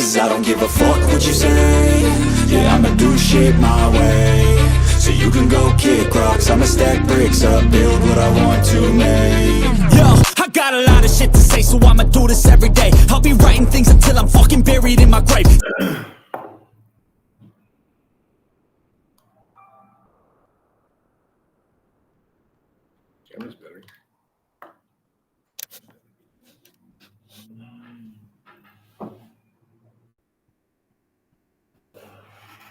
cause I don't give a fuck what you say. Yeah, I'ma do shit my way. So you can go kick rocks, I'ma stack bricks up, build what I want to make. Yo, I got a lot of shit to say, so I'ma do this every day. I'll be writing things until I'm fucking buried in my grave. Camera's better.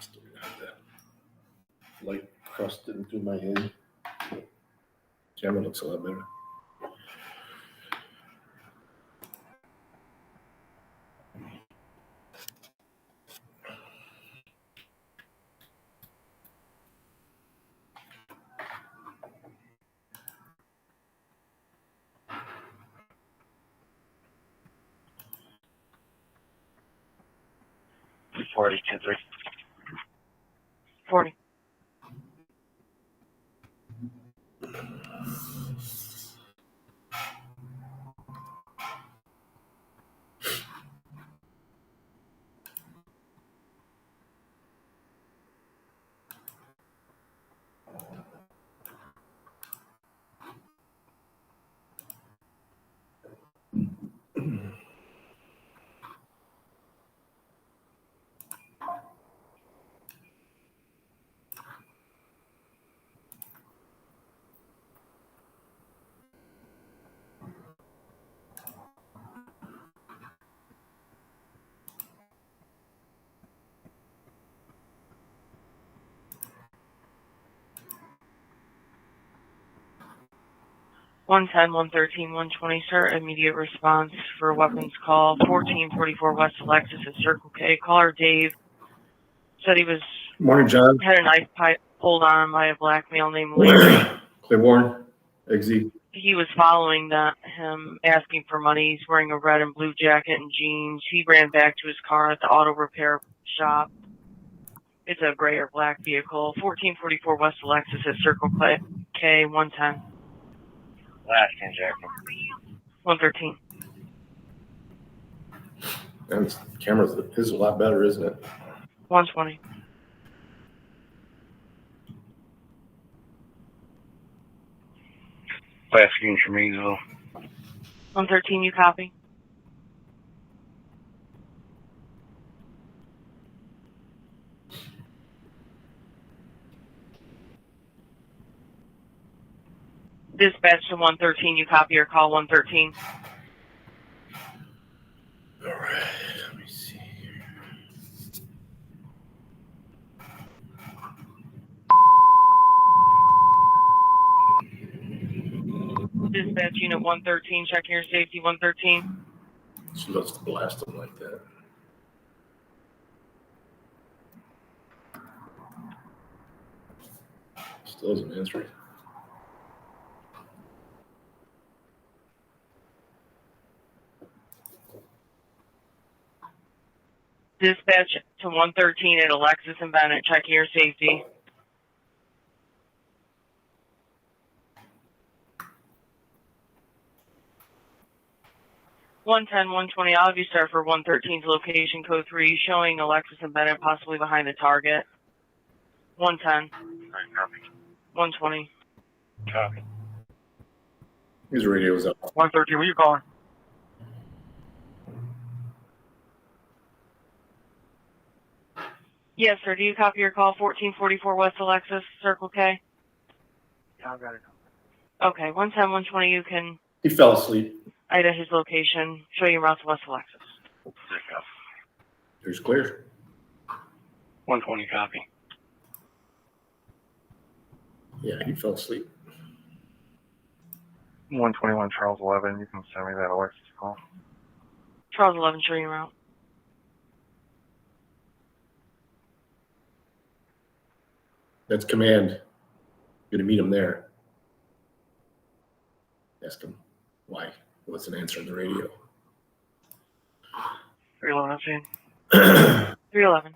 Still got that light crusted through my head. Camera looks a lot better. $40, 2-3. 40. $110, $113, $120, sir. Immediate response for weapons call. 1444 West Alexis at Circle K. Caller Dave said he was Morning, John. had a knife pulled on him by a black male named Larry. Claiborne, XZ. He was following him, asking for money. He's wearing a red and blue jacket and jeans. He ran back to his car at the auto repair shop. It's a gray or black vehicle. 1444 West Alexis at Circle K, 110. Last injector. 113. And this camera's his is a lot better, isn't it? 120. Last unit from Eagle. 113, you copy? Dispatch to 113, you copy your call 113. All right, let me see here. Dispatch unit 113, check your safety 113. She loves to blast them like that. Still doesn't answer it. Dispatch to 113 at Alexis and Bennett, check your safety. $110, $120, I'll have you start for 113's location, code 3, showing Alexis and Bennett possibly behind the target. 110. Copy. 120. Copy. His radio's up. 113, where you calling? Yes, sir. Do you copy your call? 1444 West Alexis, Circle K? Yeah, I got it. Okay, 110, 120, you can He fell asleep. ida his location, show you route to West Alexis. Here's clear. 120, copy. Yeah, he fell asleep. 121 Charles 11, you can send me that Alexis call. Charles 11, show you route. That's command. You're gonna meet him there. Ask him why he wasn't answering the radio. 311, I'm saying. 311.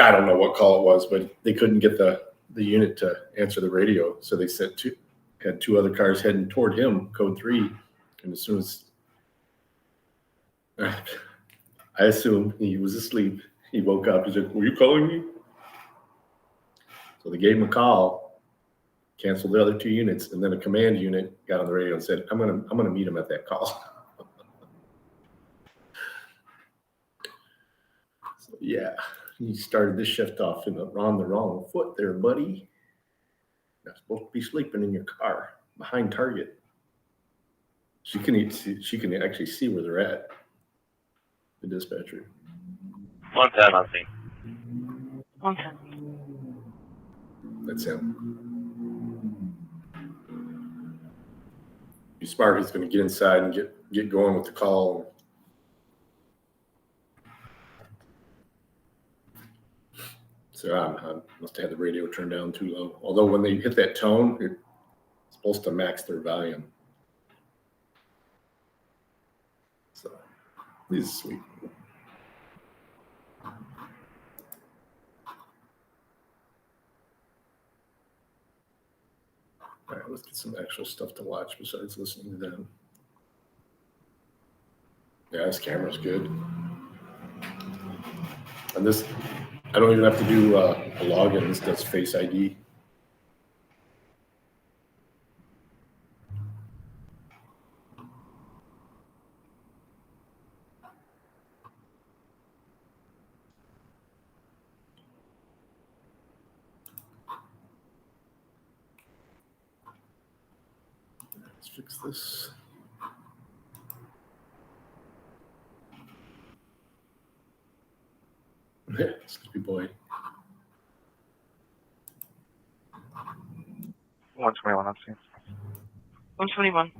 I don't know what call it was, but they couldn't get the unit to answer the radio, so they had two other cars heading toward him, code 3, And as soon as I assume he was asleep, he woke up. He's like, "Were you calling me?" So they gave him a call, canceled the other 2 units, and then a command unit got on the radio and said, "I'm gonna meet him at that call." So yeah, he started this shift off on the wrong foot there, buddy. You're supposed to be sleeping in your car behind Target. She can actually see where they're at. The dispatcher. 110, I see. 110. That's him. He's smart. He's going to get inside and get going with the call. So I must have had the radio turned down too low. Although when they hit that tone, it's supposed to max their volume. So he's sweet. All right, let's get some actual stuff to watch besides listening to them. Yeah, this camera's good. And this, I don't even have to do a login. This does Face ID. Let's fix this. Yeah, sleepy boy. 121, I see. 121.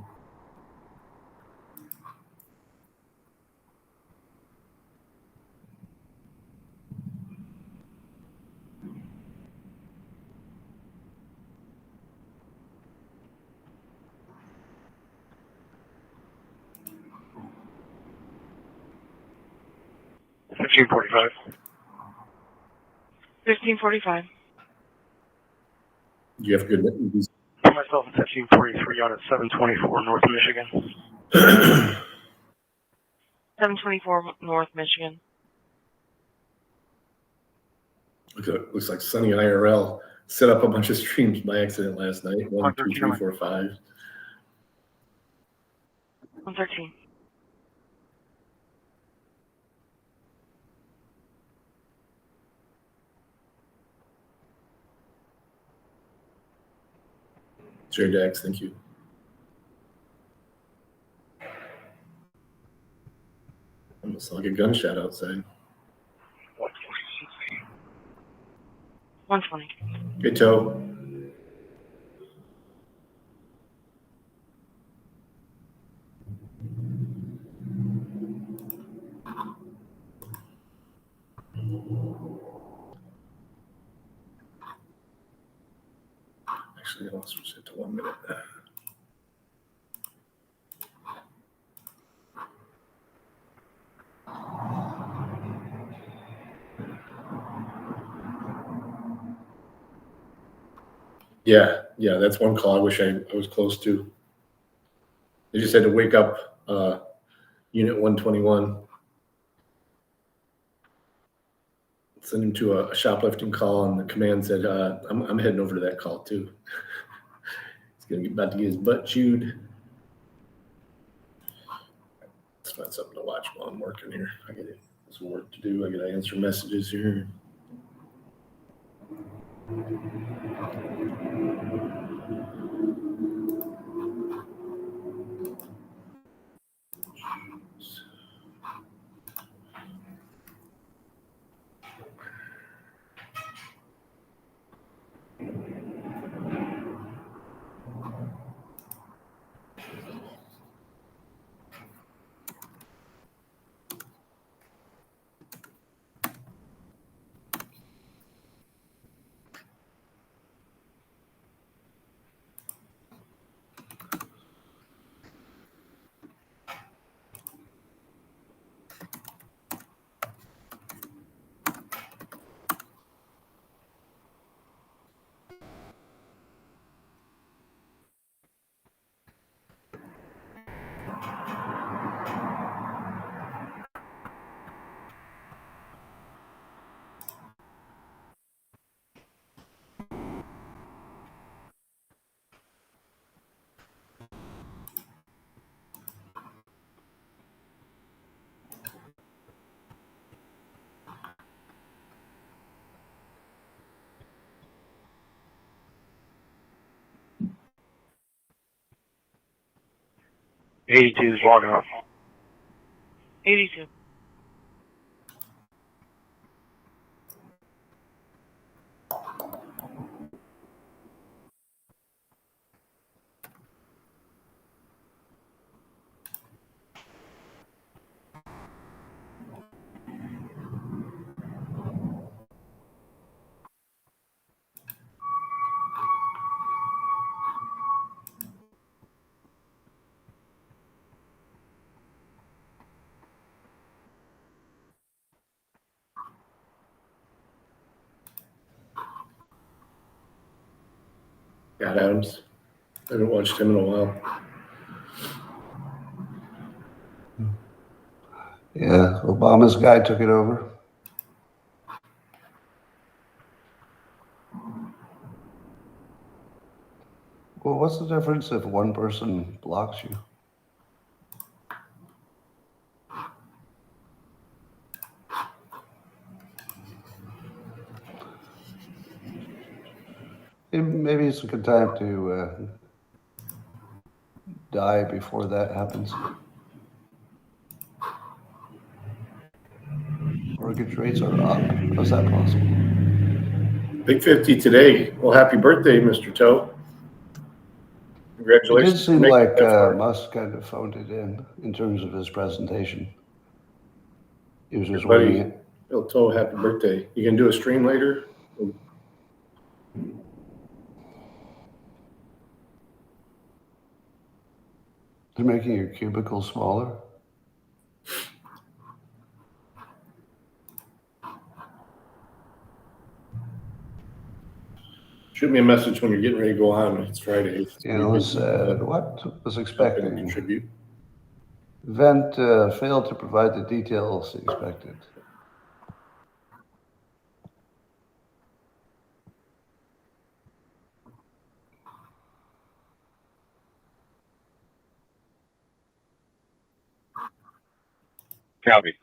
$15.45. 1545. Do you have good news? For myself, it's 1543 out at 724 North Michigan. 724 North Michigan. Looks like Sunny and IRL set up a bunch of streams by accident last night. 1, 2, 3, 4, 5. 113. Jerry Dax, thank you. Almost like a gunshot outside. 120. Good toe. Actually, I'll switch it to 1 minute. Yeah, that's one call I wish I was close to. They just had to wake up Unit 121, send him to a shoplifting call, and the command said, I'm heading over to that call too. He's about to get his butt chewed. Let's find something to watch while I'm working here. I got some work to do. I got to answer messages here. 82 is logging off. 82. Got Adams. I haven't watched him in a while. Yeah, Obama's guy took it over. Well, what's the difference if one person blocks you? Maybe it's a good time to die before that happens. Mortgage rates are up. How's that possible? Big 50 today. Well, happy birthday, Mr. Toe. It Congratulations. did seem for making like that far. Musk kind of phoned it in terms of his presentation. He was just Buddy, winging it. Bill Toe, happy birthday. You can do a stream later? They're making your cubicle smaller. Shoot me a message when you're getting ready to go on. It's Friday. Analyst said, what was Jump in and expecting? contribute. Event failed to provide the details expected. Copy.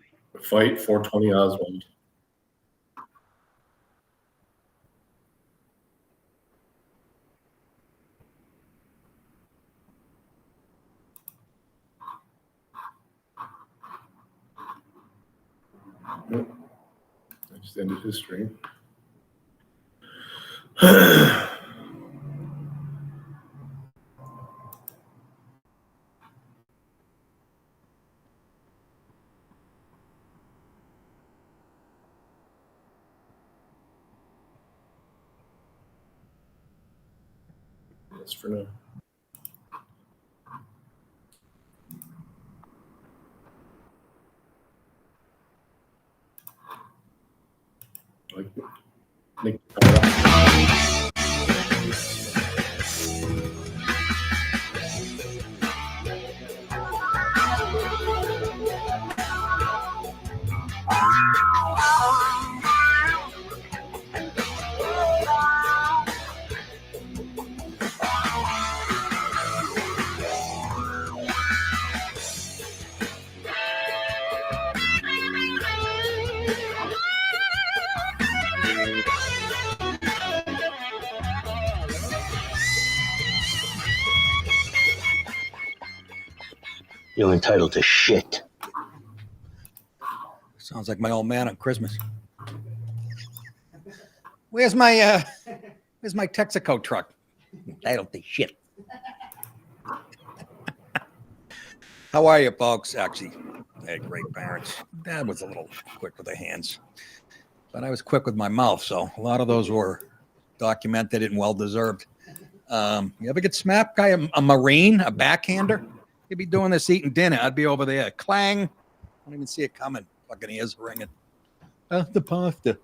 Fight 420 Oswald. Nope. I just ended his stream. Yes, for now. Like Nick. You're entitled to shit. Sounds like my old man on Christmas. Where's my Texaco truck? Entitled to shit. How are you, folks? Actually, I had great parents. Dad was a little quick with the hands, but I was quick with my mouth, so a lot of those were documented and well-deserved. You ever get smacked by a Marine, a backhander? You'd be doing this eating dinner. I'd be over there. Clang. I don't even see it coming. Fucking ears ringing. The pasta.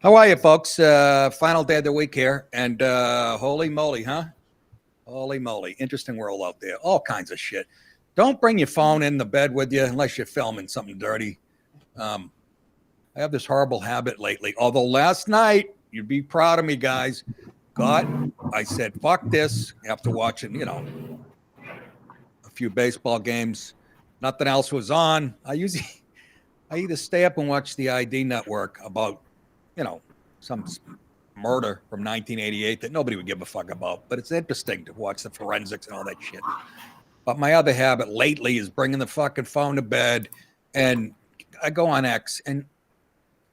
How are you, folks? Final day of the week here. And holy moly, huh? Holy moly. Interesting world out there. All kinds of shit. Don't bring your phone in the bed with you unless you're filming something dirty. I have this horrible habit lately. Although last night, you'd be proud of me, guys. I said, fuck this. After watching, a few baseball games. Nothing else was on. I either stay up and watch the ID network about, some murder from 1988 that nobody would give a fuck about. But it's interesting to watch the forensics and all that shit. But my other habit lately is bringing the fucking phone to bed, and I go on X and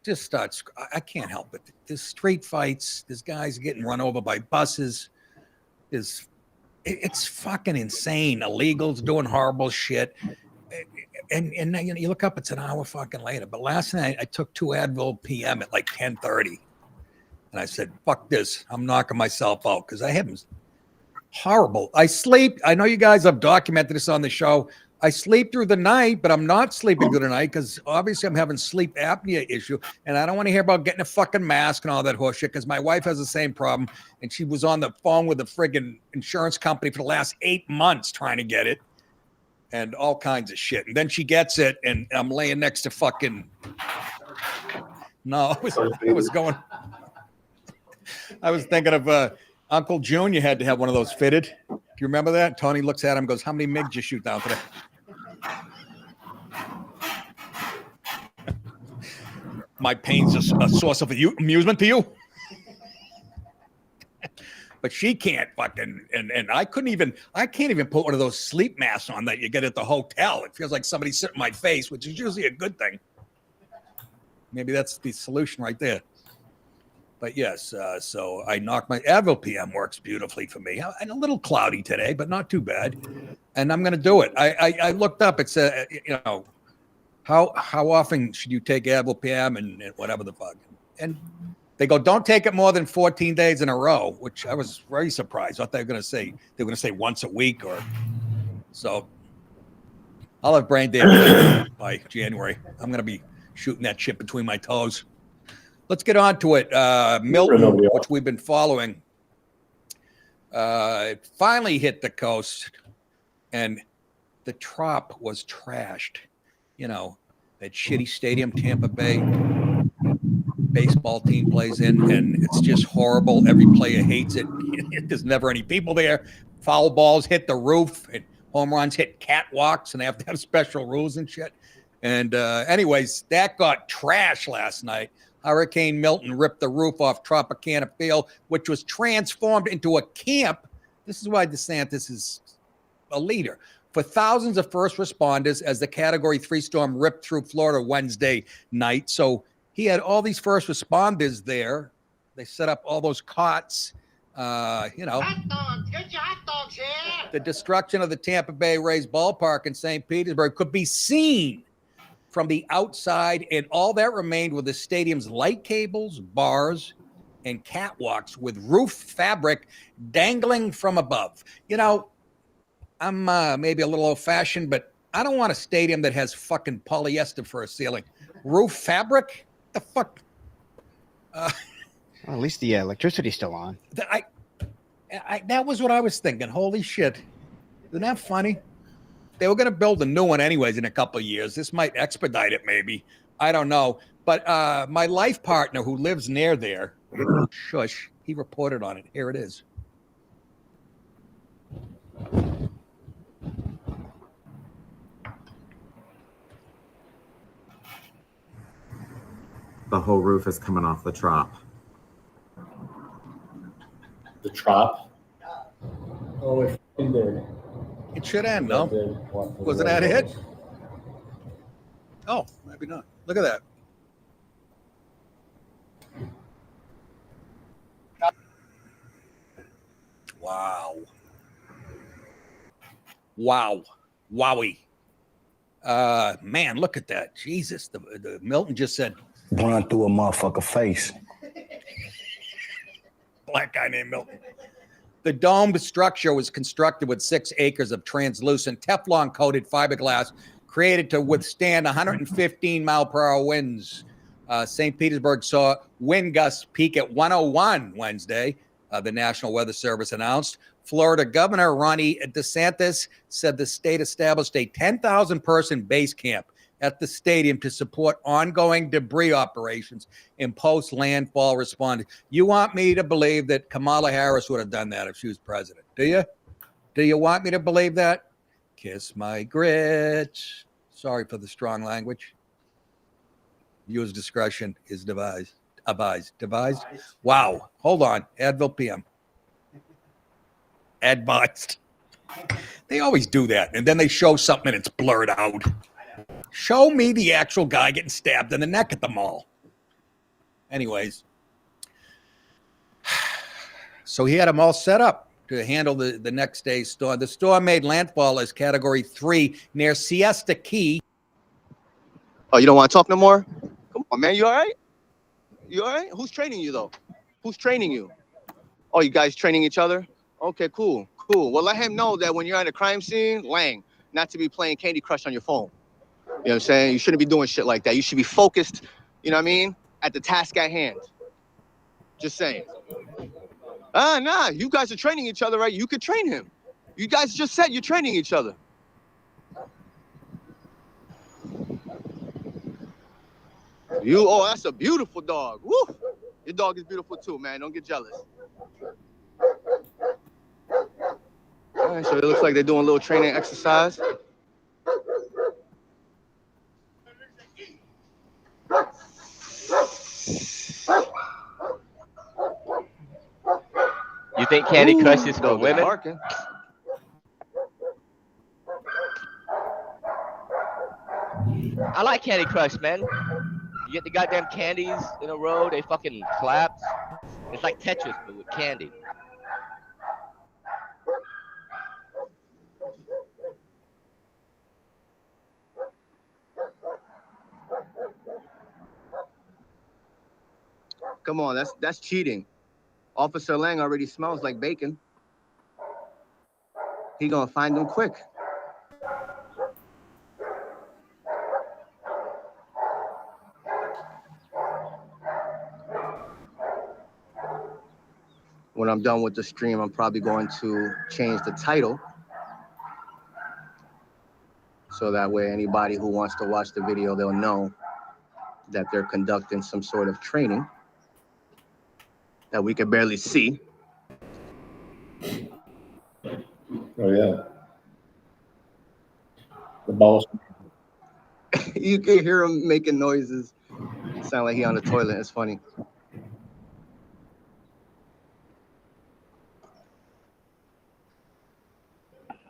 just starts. I can't help it. There's street fights. There's guys getting run over by buses. It's fucking insane. Illegals doing horrible shit. And you look up, it's an hour fucking later. But last night I took 2 Advil PM at like 10:30. And I said, fuck this. I'm knocking myself out because I haven't. Horrible. I sleep. I know you guys have documented this on the show. I sleep through the night, but I'm not sleeping through the night because obviously I'm having sleep apnea issue. And I don't want to hear about getting a fucking mask and all that horseshit because my wife has the same problem. And she was on the phone with the friggin' insurance company for the last 8 months trying to get it and all kinds of shit. And then she gets it and I'm laying next to fucking. No, I was thinking of Uncle Junior had to have one of those fitted. Do you remember that? Tony looks at him and goes, how many MiGs you shoot down today? My pain's a source of amusement to you? But she can't fucking, and I can't even put one of those sleep masks on that you get at the hotel. It feels like somebody sitting in my face, which is usually a good thing. Maybe that's the solution right there. But yes, so I knocked my Advil PM works beautifully for me. And a little cloudy today, but not too bad. And I'm going to do it. I looked up. It said, how often should you take Advil PM and whatever the fuck? And they go, don't take it more than 14 days in a row, which I was very surprised. I thought they were going to say once a week or so. I'll have brain damage by January. I'm going to be shooting that shit between my toes. Let's get on to it. Milton, which we've been following, it finally hit the coast, and the Trop was trashed. That shitty stadium Tampa Bay baseball team plays in, and it's just horrible. Every player hates it. There's never any people there. Foul balls hit the roof, and home runs hit catwalks, and they have to have special rules and shit. And anyways, that got trashed last night. Hurricane Milton ripped the roof off Tropicana Field, which was transformed into a camp. This is why DeSantis is a leader. For thousands of first responders as the Category 3 storm ripped through Florida Wednesday night. So he had all these first responders there. They set up all those cots. Hot dogs, get your hot dogs here. The destruction of the Tampa Bay Rays ballpark in St. Petersburg could be seen from the outside, and all that remained were the stadium's light cables, bars, and catwalks with roof fabric dangling from above. I'm maybe a little old-fashioned, but I don't want a stadium that has fucking polyester for a ceiling. Roof fabric? The fuck? Well, at least the electricity's still on. That was what I was thinking. Holy shit. Isn't that funny? They were going to build a new one anyways in a couple of years. This might expedite it maybe. I don't know. But my life partner who lives near there, shush, he reported on it. Here it is. The whole roof is coming off the Trop. The Trop? Oh, it did. It should end, no? Wasn't that a hit? Oh, maybe not. Look at that. Wow. Wowie. Man, look at that. Jesus, the Milton just said. Run through a motherfucker face. Black guy named Milton. The domed structure was constructed with 6 acres of translucent Teflon-coated fiberglass created to withstand 115 mile-per-hour winds. St. Petersburg saw wind gusts peak at 101 Wednesday, the National Weather Service announced. Florida Governor Ron DeSantis said the state established a 10,000-person base camp at the stadium to support ongoing debris operations and post-landfall responding. You want me to believe that Kamala Harris would have done that if she was president? Do you? Do you want me to believe that? Kiss my grits. Sorry for the strong language. Viewer's discretion is advised. Wow. Hold on. Advil PM. Advised. They always do that, and then they show something and it's blurred out. Show me the actual guy getting stabbed in the neck at the mall. Anyways, so he had them all set up to handle the next day's storm. The storm made landfall as Category 3 near Siesta Key. Oh, you don't want to talk no more? Come on, man. You all right? You all right? Who's training you, though? Who's training you? Oh, you guys training each other? Okay, cool. Cool. Well, let him know that when you're at a crime scene, Lang, not to be playing Candy Crush on your phone. You know what I'm saying? You shouldn't be doing shit like that. You should be focused, you know what I mean, at the task at hand. Just saying. Nah, you guys are training each other, right? You could train him. You guys just said you're training each other. Oh, that's a beautiful dog. Woo! Your dog is beautiful too, man. Don't get jealous. All right, so it looks like they're doing a little training exercise. You think Candy Crush is for women? Barking. I like Candy Crush, man. You get the goddamn candies in a row, they fucking clap. It's like Tetris, but with candy. Come on, that's cheating. Officer Lang already smells like bacon. He gonna find him quick. When I'm done with the stream, I'm probably going to change the title. So that way anybody who wants to watch the video, they'll know that they're conducting some sort of training that we can barely see. Oh, yeah. The boss. You can hear him making noises. Sound like he on the toilet. It's funny.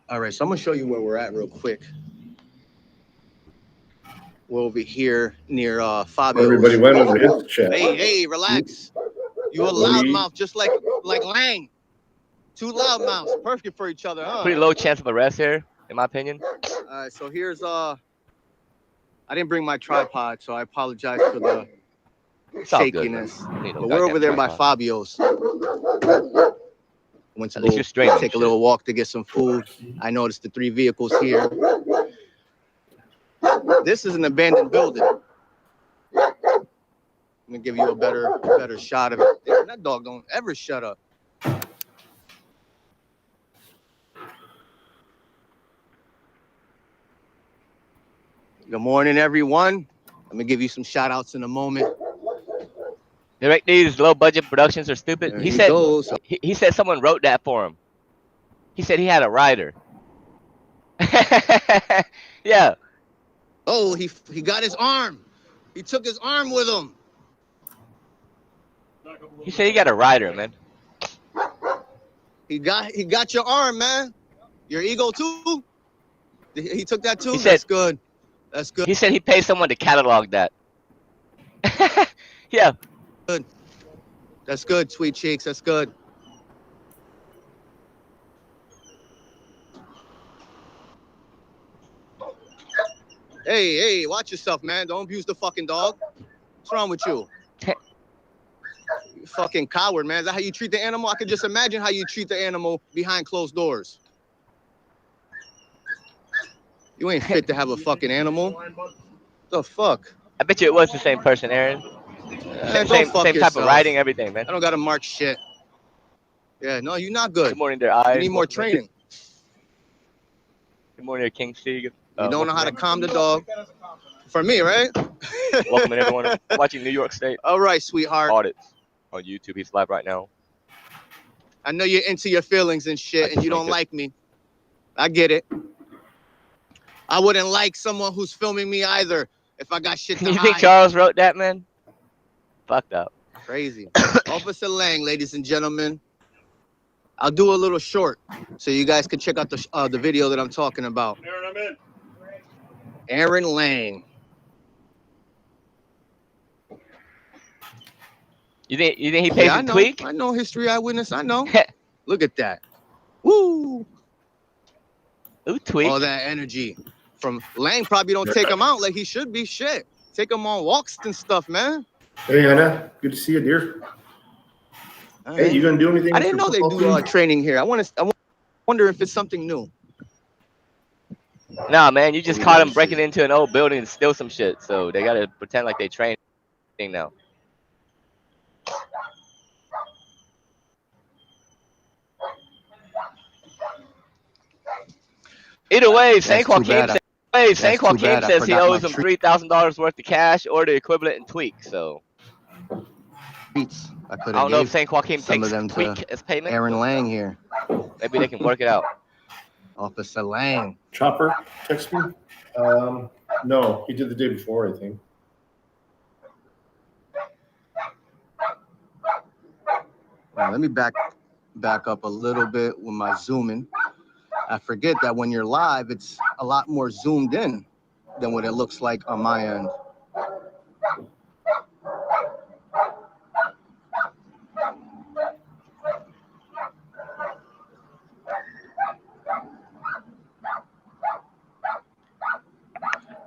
All right, so I'm gonna show you where we're at real quick. We're over here near Fabio's. Everybody went over to his chat. Hey, relax. You a loudmouth, just like Lang. Two loudmouths, perfect for each other, huh? Pretty low chance of arrest here, in my opinion. All right, so here's I didn't bring my tripod, so I apologize for the shakiness. But we're over there by Fabio's. Went to go take a little walk to get some food. I noticed the 3 vehicles here. This is an abandoned building. I'm gonna give you a better shot of it. Damn, that dog don't ever shut up. Good morning, everyone. I'm gonna give you some shout outs in a moment. Direct these low budget productions are stupid. There He said someone wrote that for him. He said he had a writer. Yeah. Oh, he got his arm. He took his arm with him. He said he got a writer, man. He got your arm, man. Your ego too. He took that too. He said, that's good. That's good. He said he paid someone to catalog that. Yeah. Good. That's good, sweet cheeks. That's good. Hey, watch yourself, man. Don't abuse the fucking dog. What's wrong with you? You fucking coward, man. Is that how you treat the animal? I could just imagine how you treat the animal behind closed doors. You ain't fit to have a fucking animal. The fuck? I bet you it was the same person, Aaron. Same type of writing, everything, man. I don't gotta mark shit. Yeah, no, you're not good. Good morning there, eyes. You need more training. Good morning there, King C. You don't know how to calm the dog. For me, right? Welcome everyone watching New York State. All right, sweetheart. Audits on YouTube. He's live right now. I know you're into your feelings and shit, and you don't like me. I get it. I wouldn't like someone who's filming me either if I got shit to hide. You think Charles wrote that, man? Fucked up. Crazy. Officer Lang, ladies and gentlemen. I'll do a little short so you guys can check out the video that I'm talking about. Aaron, I'm in. Aaron Lang. You think he pays I a know. tweak? I know, history eyewitness. I know. Look at that. Woo! Ooh, tweak. All that energy from Lang. Probably don't take him out like he should be. Shit. Take him on walks and stuff, man. Hey, Anna. Good to see you, dear. All Hey, right. you gonna do anything? I didn't know they do training here. I wonder if it's something new. Nah, man, you just caught him breaking into an old building and steal some shit. So they gotta pretend like they train now. Either way, St. Joaquin says he owes him $3,000 worth of cash or the equivalent in tweak. So I don't know if St. Joaquin takes tweak as payment. Aaron Lang here. Maybe they can work it out. Officer Lang. Chopper, text me. No, he did the day before, I think. Right, let me back up a little bit with my zooming. I forget that when you're live, it's a lot more zoomed in than what it looks like on my end.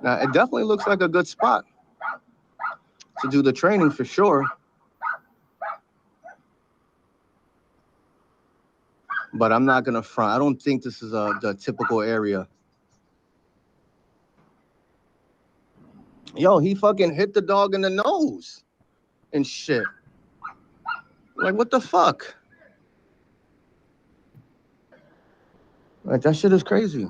Now, it definitely looks like a good spot to do the training for sure. But I'm not going to front. I don't think this is the typical area. Yo, he fucking hit the dog in the nose and shit. Like, what the fuck? Like, that shit is crazy.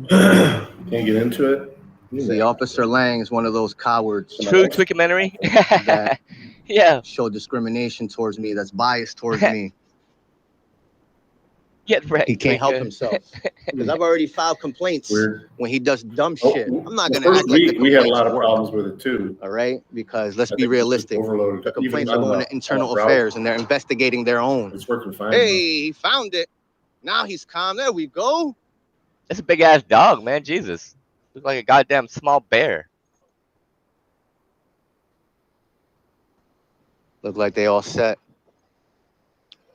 Can't get into it. See, Officer Lang is one of those cowards. True twickumentary. that Yeah. show discrimination towards me, that's biased towards me. Get wrecked. He can't help himself. Because I've already filed complaints when he does dumb shit. I'm not going to act like the we had a complaints lot of work. problems with it too. All right? Because let's I be think it's just realistic. overloaded. The complaints Even are going on to internal browser, affairs and they're investigating their own. It's working fine. Hey, he found it. Now he's calm. There we go. That's a big ass dog, man. Jesus. Looks like a goddamn small bear. Look like they all set.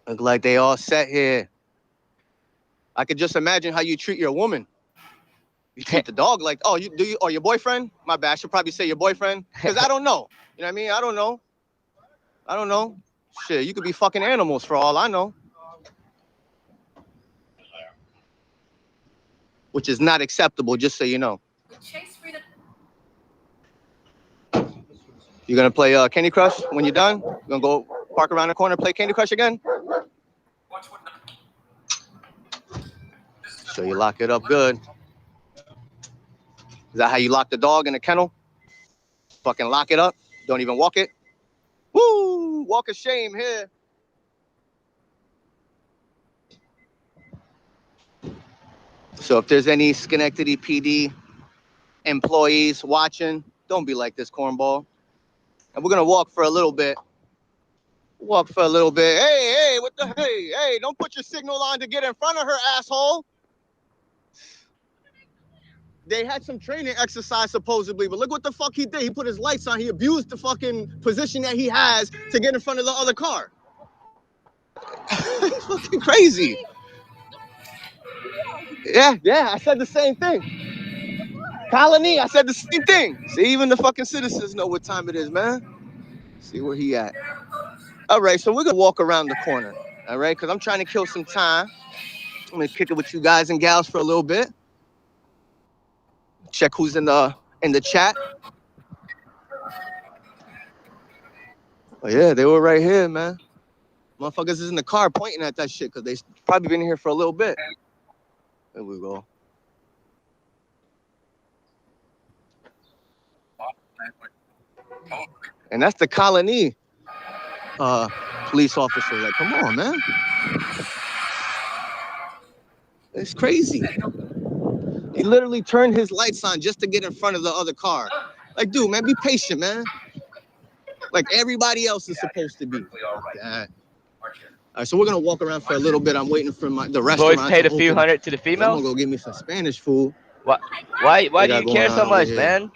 Look like they all set here. I could just imagine how you treat your woman. You treat the dog like, oh, or your boyfriend? My bad. I should probably say your boyfriend. Because I don't know. You know what I mean? I don't know. I don't know. Shit, you could be fucking animals for all I know. Which is not acceptable, just so you know. You gonna play Candy Crush when you're done? You gonna go park around the corner, play Candy Crush again? So you lock it up good. Is that how you lock the dog in a kennel? Fucking lock it up. Don't even walk it. Woo! Walk of shame here. So if there's any Schenectady PD employees watching, don't be like this cornball. And we're gonna walk for a little bit. Walk for a little bit. Hey, what the hey, don't put your signal on to get in front of her, asshole. They had some training exercise supposedly, but look what the fuck he did. He put his lights on. He abused the fucking position that he has to get in front of the other car. It's fucking crazy. Yeah, I said the same thing. Colony, I said the same thing. See, even the fucking citizens know what time it is, man. See where he at. All right, so we're gonna walk around the corner, all right? Because I'm trying to kill some time. I'm gonna kick it with you guys and gals for a little bit. Check who's in the chat. Oh yeah, they were right here, man. Motherfuckers is in the car pointing at that shit because they probably been here for a little bit. There we go. And that's the Colony police officer. Like, come on, man. It's crazy. He literally turned his lights on just to get in front of the other car. Like, dude, man, be patient, man. Like everybody else is supposed to be. All right, so we're gonna walk around for a little bit. I'm waiting for the restaurant. Boys paid to a few open. hundred to the female. I'm gonna go get me some Spanish food. Why do you care so much, man?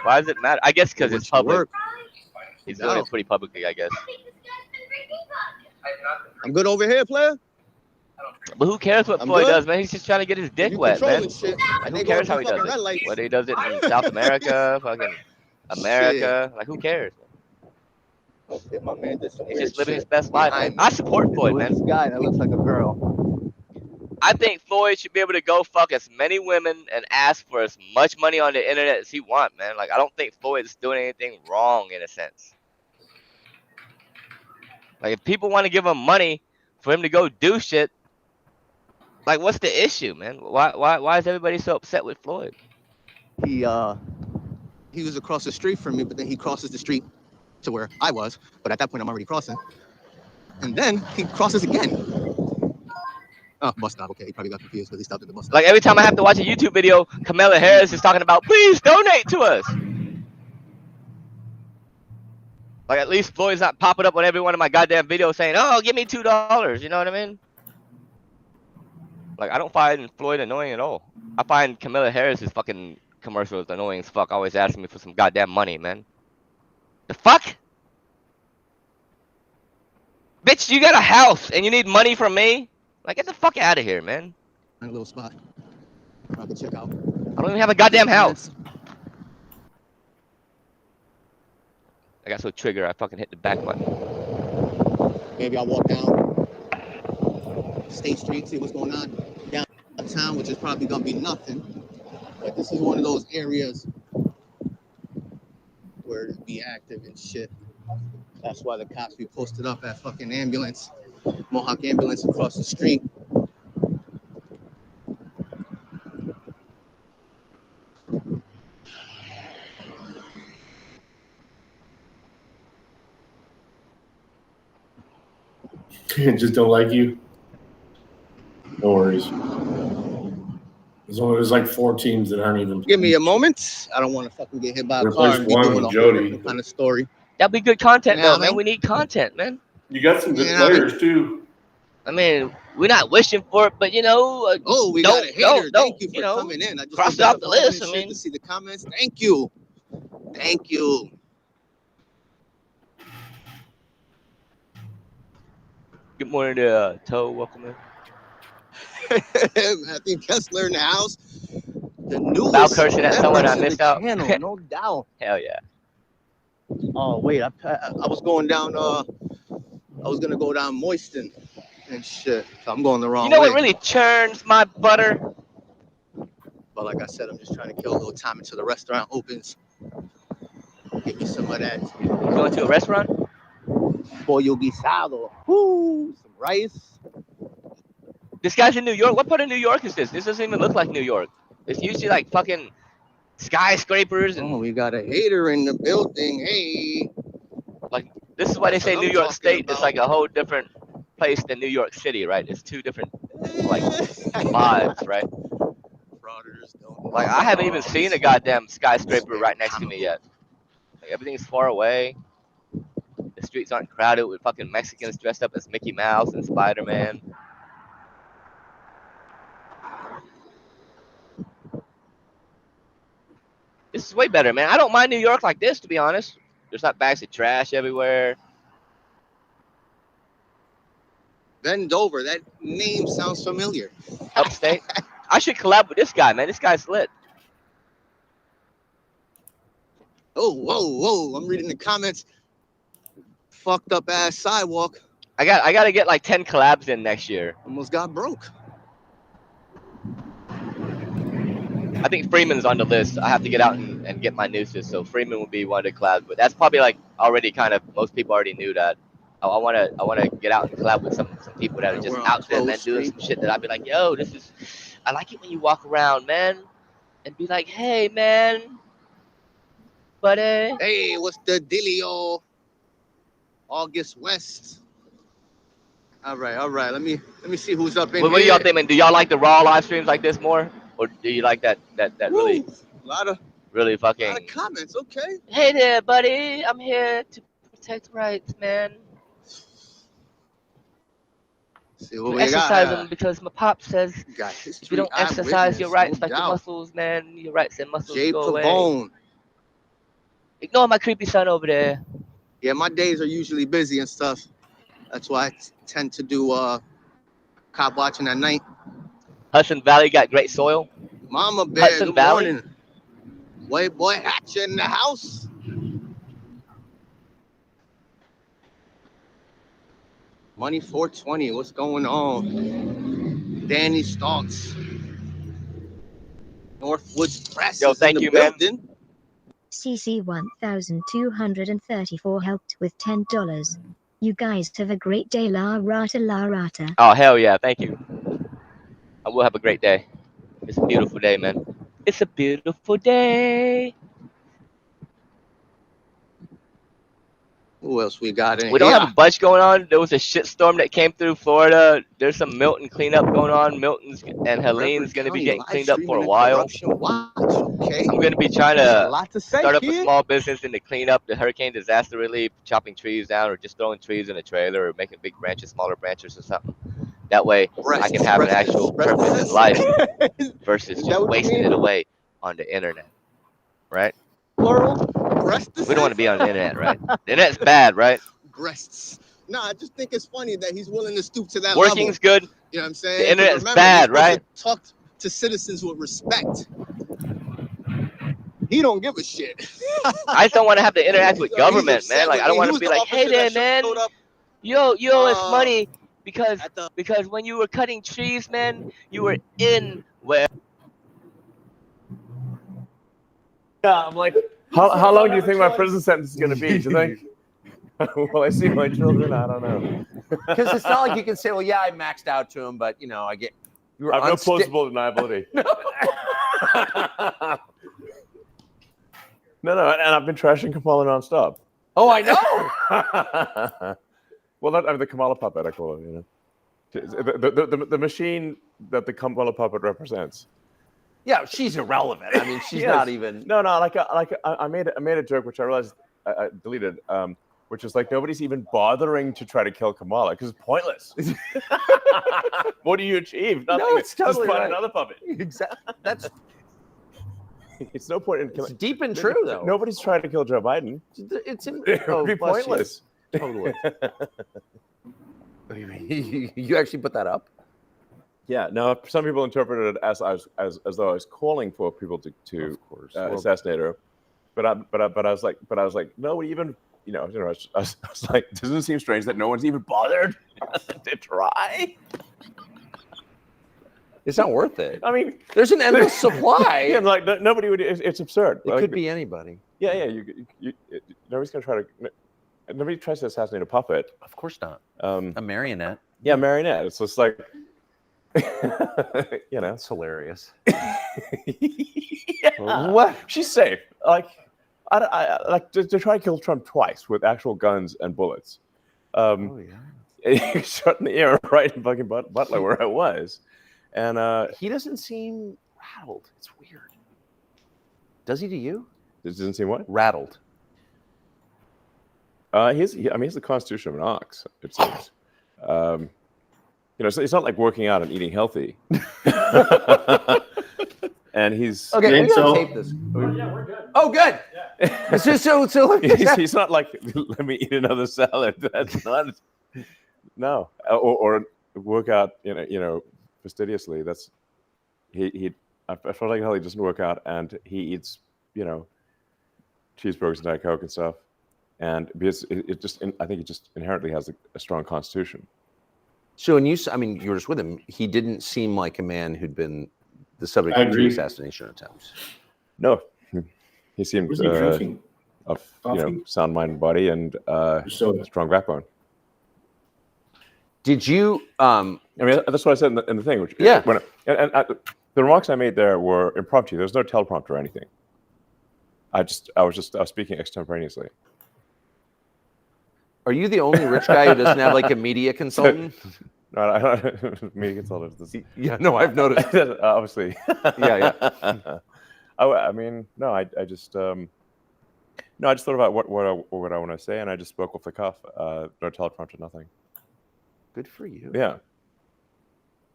Why does it matter? I guess because it's public. He's doing it pretty publicly, I guess. I'm good over here, player. But who cares what Floyd does, man? He's just trying to get his dick wet, man. Like, who cares how he does it? Whether he does it in South America, fucking America, like who cares? My man, He's just living his best life. Man. I support Floyd, man. This guy that looks like a girl. I think Floyd should be able to go fuck as many women and ask for as much money on the internet as he wants, man. Like I don't think Floyd is doing anything wrong in a sense. Like if people want to give him money for him to go do shit, like what's the issue, man? Why is everybody so upset with Floyd? He was across the street from me, but then he crosses the street to where I was, but at that point I'm already crossing. And then he crosses again. Oh, bus stop. Okay, he probably got confused because he stopped at the bus stop. Like every time I have to watch a YouTube video, Kamala Harris is talking about, please donate to us. Like at least Floyd's not popping up on every one of my goddamn videos saying, oh, give me $2. You know what I mean? Like I don't find Floyd annoying at all. I find Kamala Harris's fucking commercials annoying as fuck. Always asking me for some goddamn money, man. The fuck? Bitch, you got a house and you need money from me? Like, get the fuck out of here, man. A little spot. I can check out. I don't even have a goddamn house. I got so triggered, I fucking hit the back button. Maybe I'll walk down State Street, see what's going on downtown, which is probably gonna be nothing. But this is one of those areas where it'd be active and shit. That's why the cops be posted up at fucking ambulance, Mohawk ambulance across the street. Just don't like you. No worries. There's like 4 teams that aren't even. Give me a moment. I don't want to fucking get hit by a car and be doing a whole kind of story. That'd be good content, though, man. We need content, man. You got some good players, too. I mean, we're not wishing for it, but, you know. We got a hater. Thank you for coming in. I just cross it off the list. I mean, to see the comments. Thank you. Thank you. Good morning to Toe. Welcome in. Matthew Kessler in the house. The newest Without cursing at someone I missed out. Channel, no doubt. Hell yeah. Oh wait, I was going down. I was gonna go down Moiston and shit. So I'm going the wrong way. You know what really churns my butter? But like I said, I'm just trying to kill a little time until the restaurant opens. Give me some of that. You going to a restaurant? Pollo guisado. Woo! Some rice. This guy's in New York. What part of New York is this? This doesn't even look like New York. It's usually like fucking skyscrapers and. Oh, we got a hater in the building. Hey. Like this is why they say New York State is like a whole different place than New York City, right? It's 2 different like lives, right? Like I haven't even seen a goddamn skyscraper right next to me yet. Like everything's far away. The streets aren't crowded with fucking Mexicans dressed up as Mickey Mouse and Spider-Man. This is way better, man. I don't mind New York like this, to be honest. There's not bags of trash everywhere. Bend over. That name sounds familiar. Upstate. I should collab with this guy, man. This guy's lit. Oh, whoa. I'm reading the comments. Fucked up ass sidewalk. I got to get like 10 collabs in next year. Almost got broke. I think Freeman's on the list. I have to get out and get my nooses, so Freeman would be one of the collabs. But that's probably like already kind of most people already knew that. I wanna get out and collab with some people that are just out there, man, doing some shit that I'd be like, yo, this is. I like it when you walk around, man, and be like, hey, man, buddy. Hey, what's the dealio? August West. All right. Let me see who's up in here. What do y'all think, man? Do y'all like the raw live streams like this more? Or do you like that really, A lot of fucking? comments. Okay. Hey there, buddy. I'm here to protect rights, man. See what We we exercise them got. because my pop says Got if you history. don't exercise your eyewitness, rights no like your doubt. muscles, man, your rights and muscles Jay go away. Pavone. Ignore my creepy son over there. Yeah, my days are usually busy and stuff. That's why I tend to do cop watching at night. Hudson Valley got great soil. Mama Bear, Hudson good Valley? morning. White boy Hatcher in the house. Money 420, what's going on? Danny Stocks. Northwoods Press Yo, is thank in the you, man. building. CC 1234 helped with $10. You guys have a great day, la rata la rata. Oh, hell yeah. Thank you. I will have a great day. It's a beautiful day, man. It's a beautiful day. Who else we got in We don't here? have a bunch going on. There was a shitstorm that came through Florida. There's some Milton cleanup going on. Milton's and Helene's going to be getting cleaned up for a while. Okay. I'm going to be trying A to lot to say start up a here. small business in the cleanup, the hurricane disaster relief, chopping trees down or just throwing trees in a trailer or making big branches, smaller branches or something. That way I can have an actual purpose in life versus just wasting it away on the internet. Right? Plural. We don't want to be on the internet, right? The internet's bad, right? Breasts. No, I just think it's funny that he's willing to stoop to that Working's level. good. You know what I'm saying? The internet's Remember, bad, you're supposed right? to talk to citizens with respect. He don't give a shit. I just don't want to have to interact with He's government, upset man. Like with I don't me. want He to was be the like, hey officer there, that man. showed up, You owe us money because at the- when you were cutting trees, man, you were in where. Yeah, I'm like, how long do you think my prison sentence is going to be? Do you think? Will I see my children? I don't know. Because it's not like you can say, well, yeah, I maxed out to him, but, you know, I get... I have no plausible deniability. No, and I've been trashing Kamala nonstop. Oh, I know. Well, the Kamala puppet, I call it, you know. The machine that the Kamala puppet represents. Yeah, she's irrelevant. I mean, she's Yes. not even... No, like I made a joke, which I realized I deleted, which is like nobody's even bothering to try to kill Kamala because it's pointless. What do you achieve? Nothing. No, it's totally just find right. another puppet. Exactly. That's It's no point in killing. it's deep and true, though. Nobody's trying to kill Joe Biden. It's in, It would be bless you. pointless. Totally. You actually put that up? Yeah. No. Some people interpreted it as though I was calling for people to assassinate her, but I was like, no, even I was like, doesn't it seem strange that no one's even bothered to try? It's not worth it. I mean, there's an endless supply. Yeah, like nobody would. It's absurd. It like, could be anybody. Yeah. Nobody's gonna try to. Nobody tries to assassinate a puppet. Of course not. A marionette. Yeah, marionette. It's just like, It's hilarious. Yeah. What? She's safe. Like, I like to try to kill Trump twice with actual guns and bullets. Oh yeah. Shot in the air right in fucking Butler where I was, and he doesn't seem rattled. It's weird. Does he to you? It doesn't seem what? Rattled. He's the constitution of an ox. It seems. So it's not like working out and eating healthy. And he's okay. We gotta tape this. Yeah, we're good. Oh, good. Yeah. so he's not like, let me eat another salad. That's not. No, or work out. Fastidiously. That's he. I feel like how he doesn't work out and he eats. Cheeseburgers and Diet Coke and stuff. And because I think it just inherently has a strong constitution. So, and you were just with him. He didn't seem like a man who'd been the subject of two assassination attempts. No, he seemed Was he drinking of coffee? sound mind and body and strong backbone. Did you? That's what I said in the thing. Which, yeah. The remarks I made there were impromptu. There was no teleprompter or anything. I was speaking extemporaneously. Are you the only rich guy who doesn't have like a media consultant? No, me against all this. Yeah, no, I've noticed. Obviously. Yeah. I mean, no, I just no, I just thought about what I want to say, and I just spoke off the cuff. No teleprompter, nothing. Good for you. Yeah.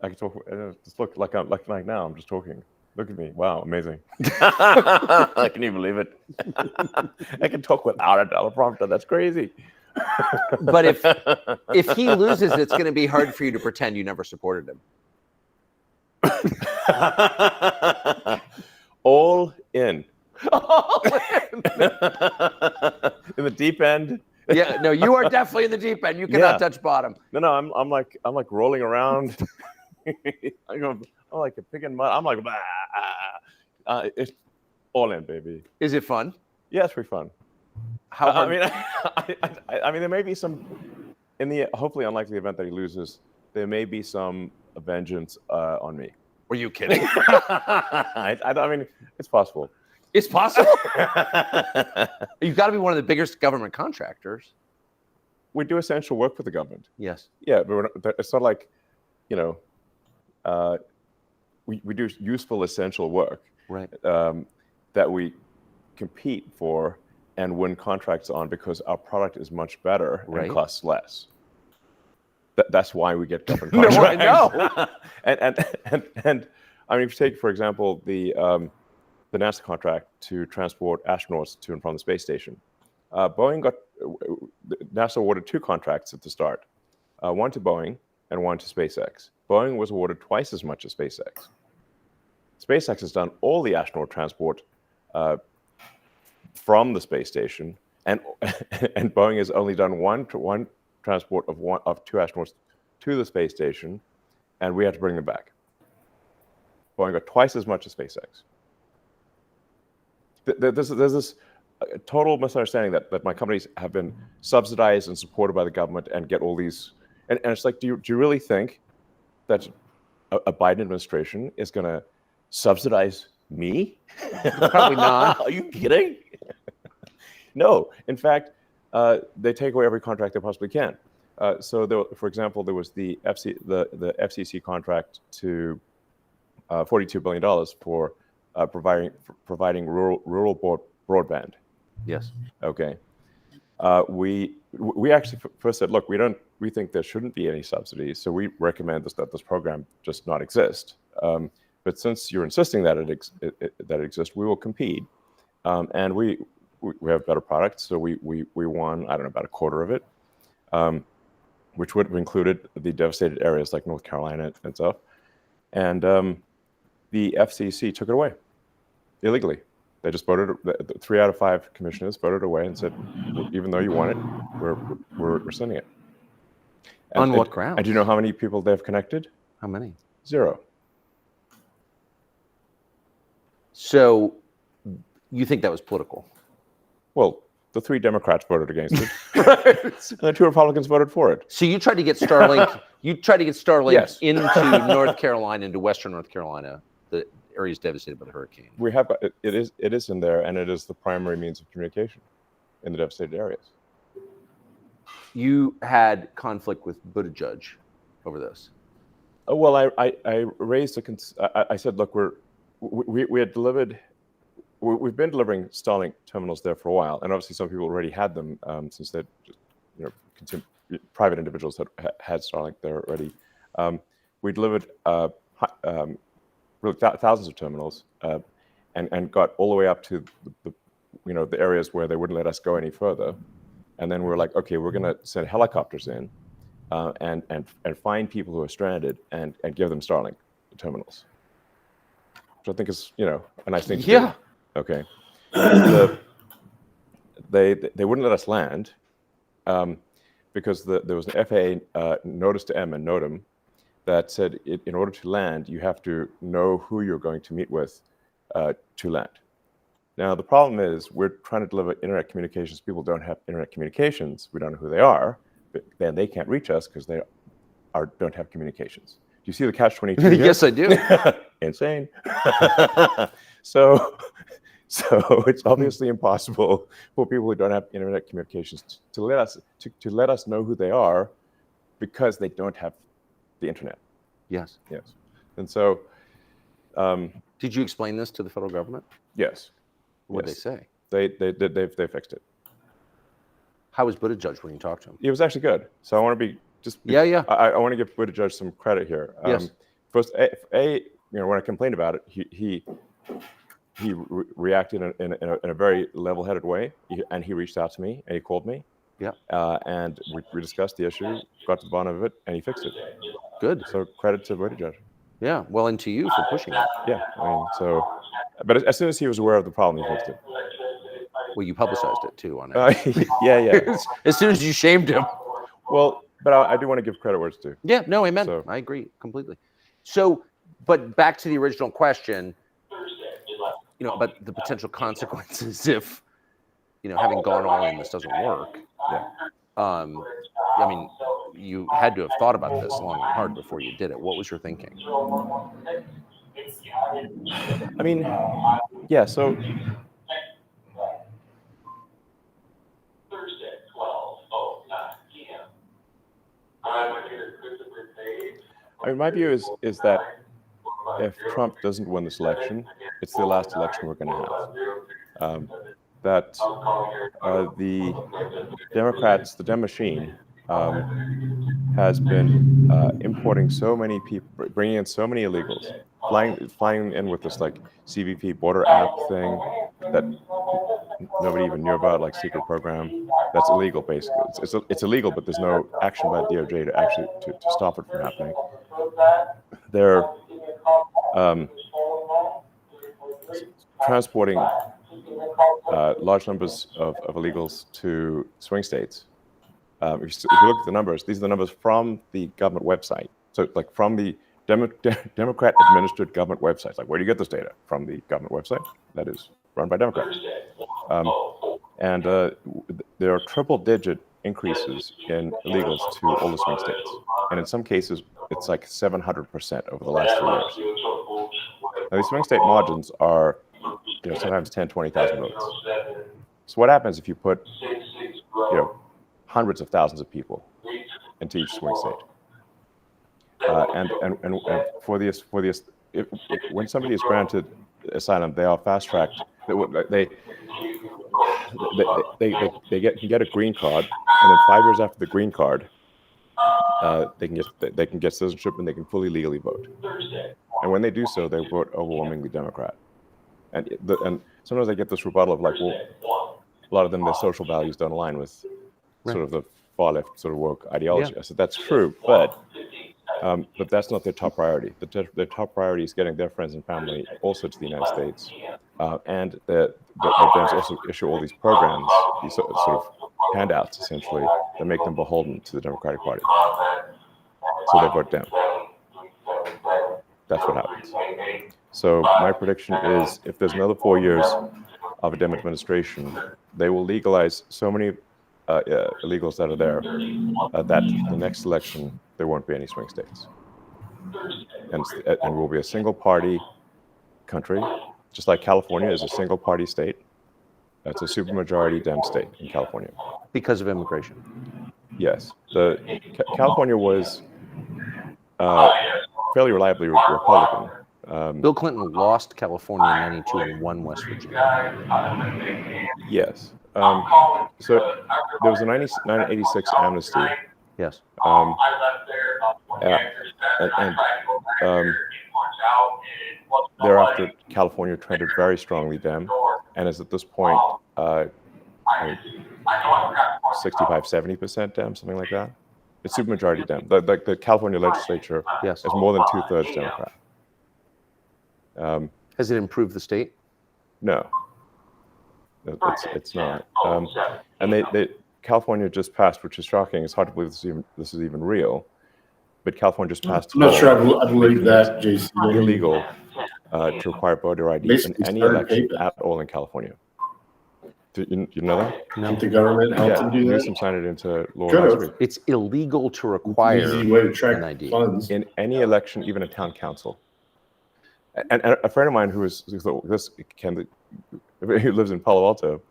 I can talk. Just look like now. I'm just talking. Look at me. Wow, amazing. Can you believe it? I can talk without a teleprompter. That's crazy. But if he loses, it's going to be hard for you to pretend you never supported him. All in. In the deep end. Yeah, no, you are definitely in the deep end. You cannot touch bottom. No, I'm like rolling around. I'm like a pig in mud. I'm like, it's all in, baby. Is it fun? Yeah, it's pretty fun. How hard? I mean, there may be some in the hopefully unlikely event that he loses. There may be some vengeance on me. Were you kidding? I mean, it's possible. It's possible. You've got to be one of the biggest government contractors. We do essential work for the government. Yes. Yeah, but it's not like, you know, we do useful essential work. Right. That we compete for and win contracts on because our product is much better and costs less. That's why we get government contracts. No, I know. and I mean, if you take, for example, the NASA contract to transport astronauts to and from the space station, NASA awarded 2 contracts at the start, one to Boeing and one to SpaceX. Boeing was awarded twice as much as SpaceX. SpaceX has done all the astronaut transport from the space station, and Boeing has only done one transport of 2 astronauts to the space station, and we had to bring them back. Boeing got twice as much as SpaceX. There's this total misunderstanding that my companies have been subsidized and supported by the government and get all these, and it's like, do you really think that a Biden administration is going to subsidize me? Probably not. Are you kidding? No. In fact, they take away every contract they possibly can. So, for example, there was the FCC contract to $42 billion for providing rural broadband. Yes. Okay. We actually first said, look, we think there shouldn't be any subsidies, so we recommend that this program just not exist. But since you're insisting that it exists, we will compete, and we have better products. So we won, I don't know, about a quarter of it, which would have included the devastated areas like North Carolina and stuff. And the FCC took it away illegally. They just voted. 3 out of 5 commissioners voted away and said, even though you want it, we're sending it. On what grounds? And do you know how many people they've connected? How many? 0. So you think that was political? Well, the 3 Democrats voted against it. And the 2 Republicans voted for it. So you tried to get Starlink. Yes. Into North Carolina, into Western North Carolina, the areas devastated by the hurricane. We have it is in there, and it is the primary means of communication in the devastated areas. You had conflict with Buttigieg over this. Well, I raised I said, look, we had delivered. We've been delivering Starlink terminals there for a while, and obviously some people already had them since they, private individuals had Starlink there already. We delivered really thousands of terminals, and got all the way up to the areas where they wouldn't let us go any further, and then we were like, okay, we're going to send helicopters in, and find people who are stranded and give them Starlink terminals, which I think is a nice thing to do. Yeah. Okay. They wouldn't let us land because there was an FAA notice to M and NOTAM that said in order to land, you have to know who you're going to meet with to land. Now, the problem is we're trying to deliver internet communications. People don't have internet communications. We don't know who they are. But then they can't reach us because they don't have communications. Do you see the catch-22? Yes, I do. Insane. So it's obviously impossible for people who don't have internet communications to let us know who they are, because they don't have the internet. Yes. Yes. And so, did you explain this to the federal government? Yes. What did yes. they say? They fixed it. How was Buttigieg when you talked to him? It was actually good. So I want to be I want to give Buttigieg some credit here. Yes. First, when I complained about it, he reacted in a very level-headed way, and he reached out to me and he called me. Yeah. And we discussed the issue, got to the bottom of it, and he fixed it. Good. So credit to Buttigieg. Yeah. Well, and to you for pushing it. Yeah. But as soon as he was aware of the problem, he fixed it. Well, you publicized it too on it. Yeah. As soon as you shamed him. Well, but I do want to give credit where it's due. Yeah. No. Amen. So, I agree completely. So, but back to the original question. But the potential consequences if, having gone all in, this doesn't work. Yeah. I mean, you had to have thought about this long and hard before you did it. What was your thinking? I mean, yeah. So. I mean, my view is that if Trump doesn't win this election, it's the last election we're going to have. That the Democrats, the Dem machine, has been importing so many people, bringing in so many illegals, flying in with this like CBP border app thing that nobody even knew about, like secret program. That's illegal, basically. It's illegal, but there's no action by DOJ to actually to stop it from happening. They're transporting large numbers of illegals to swing states. If you look at the numbers, these are the numbers from the government website. So, like from the Democrat-administered government websites. Like, where do you get this data? From the government website that is run by Democrats. And there are triple-digit increases in illegals to all the swing states. And in some cases, it's like 700% over the last 3 years. Now, these swing state margins are sometimes 10, 20,000 votes. So what happens if you put hundreds of thousands of people into each swing state? And when somebody is granted asylum, they are fast-tracked. They can get a green card, and then 5 years after the green card, they can get citizenship and they can fully legally vote. And when they do so, they vote overwhelmingly Democrat. And sometimes I get this rebuttal of like, well, a lot of them, their social values don't align with sort of the far left sort of woke ideology. Yeah. I said that's true, but that's not their top priority. Their top priority is getting their friends and family also to the United States, and the Dems also issue all these programs, these sort of handouts essentially that make them beholden to the Democratic Party. So they vote Dem. That's what happens. So my prediction is, if there's another 4 years of a Dem administration, they will legalize so many illegals that are there that the next election there won't be any swing states, and we'll be a single party country, just like California is a single party state. It's a supermajority Dem state in California because of immigration. Yes, California was fairly reliably Republican. Bill Clinton lost California in '92 and won West Virginia. Yes. So there was a 1986 amnesty. Yes. Thereafter, California trended very strongly Dem, and is at this point 65-70% Dem, something like that. It's supermajority Dem. The California legislature is more than 2/3 Democrat. Has it improved the state? No. It's not. And California just passed, which is shocking. It's hard to believe this is even real. But California just passed. I'm not sure I believe that, Jason. Illegal to require voter ID in any election at all in California. Do you know that? No. The government helped them do that? Newsom signed it into law last week. It's illegal to require easy way to track an ID. Funds. In any election, even a town council. And a friend of mine who lives in Palo Alto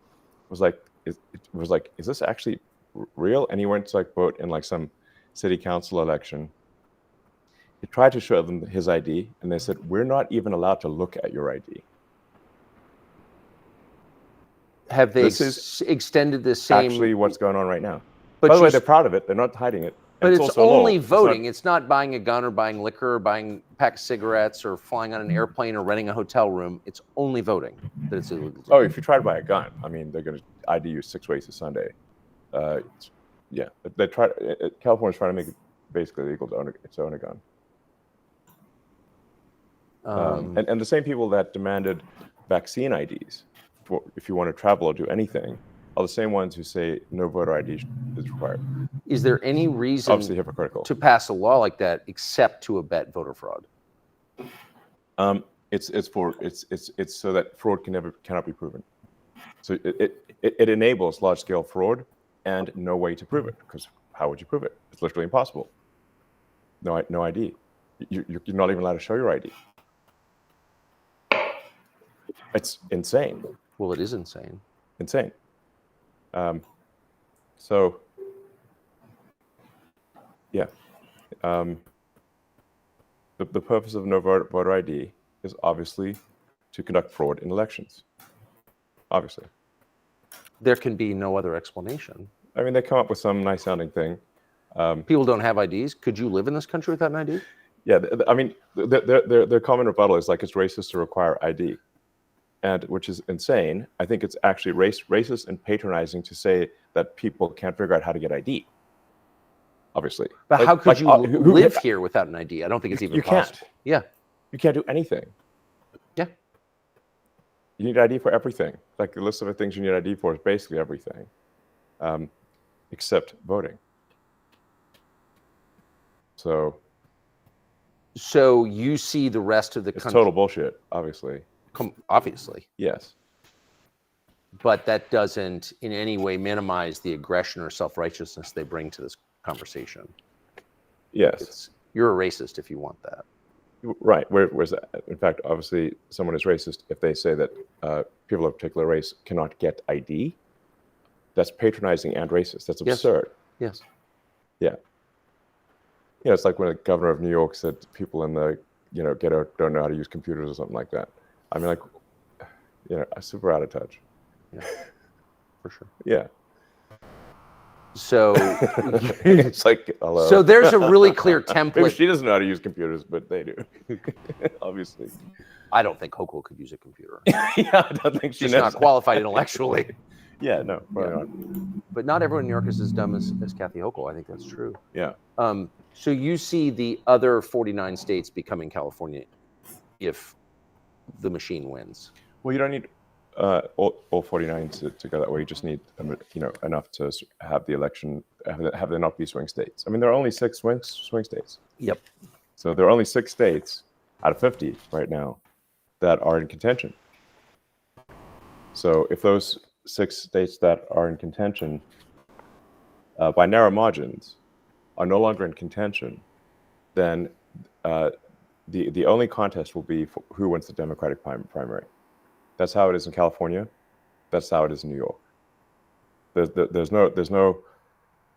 was like, is this actually real? And he went to like vote in like some city council election, He tried to show them his ID, and they said, "We're not even allowed to look at your ID." Have they This is extended the same? Actually, what's going on right now. But By the way, you- they're proud of it. They're not hiding it. But And it's also law. only It's not- voting. It's not buying a gun or buying liquor or buying a pack of cigarettes or flying on an airplane or renting a hotel room. It's only voting that it's illegal. Oh, if you try to buy a gun, I mean, they're going to ID you 6 ways to Sunday. Yeah, they try. California's trying to make it basically illegal to own a gun. And the same people that demanded vaccine IDs for if you want to travel or do anything are the same ones who say no voter ID is required. Is there any reason Obviously hypocritical. to pass a law like that except to abet voter fraud? It's so that fraud cannot be proven. So it enables large scale fraud and no way to prove it, because how would you prove it? It's literally impossible. No ID. You're not even allowed to show your ID. It's insane. Well, it is insane. Insane. So, yeah. The purpose of no voter ID is obviously to conduct fraud in elections. Obviously. There can be no other explanation. I mean, they come up with some nice sounding thing. People don't have IDs. Could you live in this country without an ID? Yeah, I mean, their common rebuttal is like it's racist to require ID, and which is insane. I think it's actually racist and patronizing to say that people can't figure out how to get ID. Obviously, But how could you live here without an ID? I don't think it's even possible. Can't. Yeah, you can't do anything. Yeah, you need ID for everything. Like the list of the things you need ID for is basically everything, except voting. So you see the rest of the country. It's total bullshit, obviously. Obviously. Yes. But that doesn't in any way minimize the aggression or self-righteousness they bring to this conversation. Yes. You're a racist if you want that. Right. Whereas, in fact, obviously, someone is racist if they say that people of a particular race cannot get ID. That's patronizing and racist. That's absurd. Yes. Yeah. You know, it's like when the governor of New York said people in the, ghetto don't know how to use computers or something like that. I mean, super out of touch. Yeah, for sure. Yeah. So it's like, hello. So there's a really clear template. Maybe she doesn't know how to use computers, but they do. Obviously. I don't think Hochul could use a computer. Yeah, I don't think she's not qualified intellectually. Yeah, no, probably not. But not everyone in New York is as dumb as Kathy Hochul. I think that's true. Yeah. So you see the other 49 states becoming California if the machine wins. Well, you don't need all 49 to go that way. You just need enough to have the election, have there not be swing states. I mean, there are only 6 swing states. Yep. So there are only 6 states out of 50 right now that are in contention. So if those 6 states that are in contention by narrow margins are no longer in contention, then the only contest will be for who wins the Democratic primary. That's how it is in California. That's how it is in New York. There's no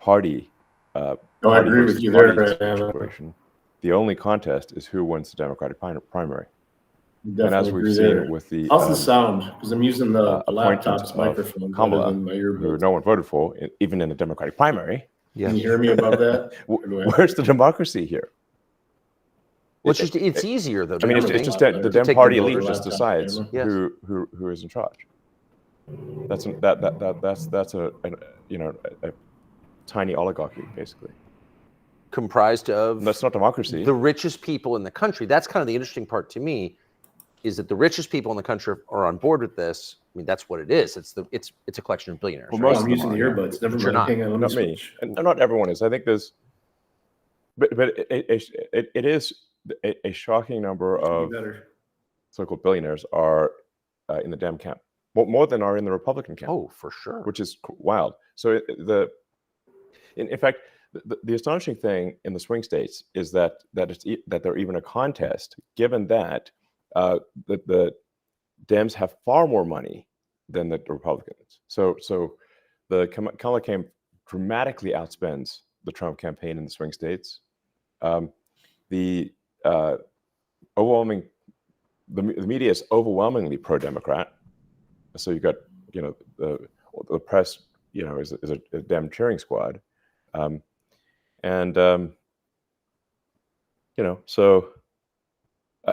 party. I agree with you there. Situation. The only contest is who wins the Democratic primary. Definitely and as we've seen with the also sound, because I'm using the laptop's microphone Kamala, who no one voted for, even in the Democratic primary. Yes. Can you hear me above that? Where's the democracy here? Well, it's easier though. I mean, it's just that the Dem Party elite just decides who is in charge. That's a tiny oligarchy basically. Comprised of. That's not democracy. The richest people in the country. That's kind of the interesting part to me, is that the richest people in the country are on board with this. I mean, that's what it is. It's a collection of billionaires. Well, most I'm using the earbuds. Never mind. Hang on, not me. And not everyone is. I think there's, but it is a shocking number of so-called billionaires are in the Dem camp, more than are in the Republican camp. Oh, for sure. Which is wild. So in fact, the astonishing thing in the swing states is that they're even a contest, given that the Dems have far more money than the Republicans. So the Kamala campaign dramatically outspends the Trump campaign in the swing states. the overwhelming the media is overwhelmingly pro-Democrat. So you got the press is a damn cheering squad, so.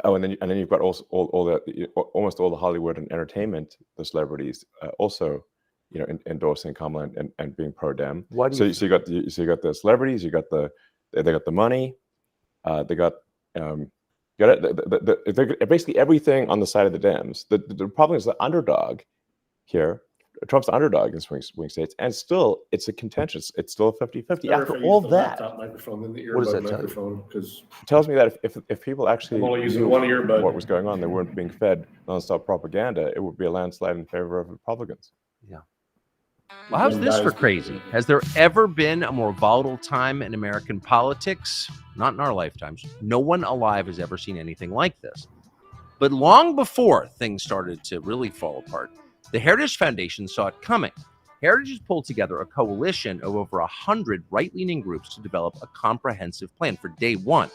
Oh, and then you've got also almost all the Hollywood and entertainment, the celebrities also, endorsing Kamala and being pro-Dem. Why do you so you got the celebrities, they got the money, they got basically everything on the side of the Dems. The problem is the underdog here. Trump's the underdog in swing states, and still it's a contentious. It's still a 50-50 after all that. Microphone than the What does earbud that tell you? microphone, because It tells me that if people actually I'm only using knew one earbud. what was going on, they weren't being fed nonstop propaganda, it would be a landslide in favor of Republicans. Yeah. Well, how's this for crazy? Has there ever been a more volatile time in American politics? Not in our lifetimes. No one alive has ever seen anything like this. But long before things started to really fall apart, the Heritage Foundation saw it coming. Heritage has pulled together a coalition of over 100 right-leaning groups to develop a comprehensive plan for day one.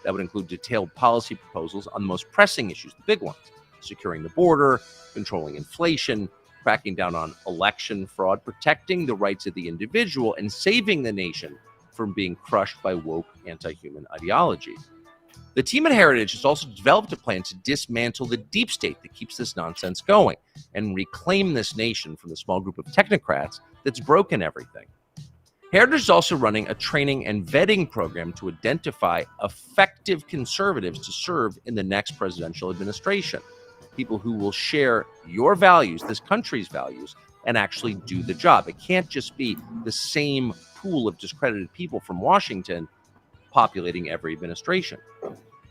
That would include detailed policy proposals on the most pressing issues, the big ones: securing the border, controlling inflation, cracking down on election fraud, protecting the rights of the individual, and saving the nation from being crushed by woke anti-human ideology. The team at Heritage has also developed a plan to dismantle the deep state that keeps this nonsense going and reclaim this nation from the small group of technocrats that's broken everything. Heritage is also running a training and vetting program to identify effective conservatives to serve in the next presidential administration. People who will share your values, this country's values, and actually do the job. It can't just be the same pool of discredited people from Washington populating every administration.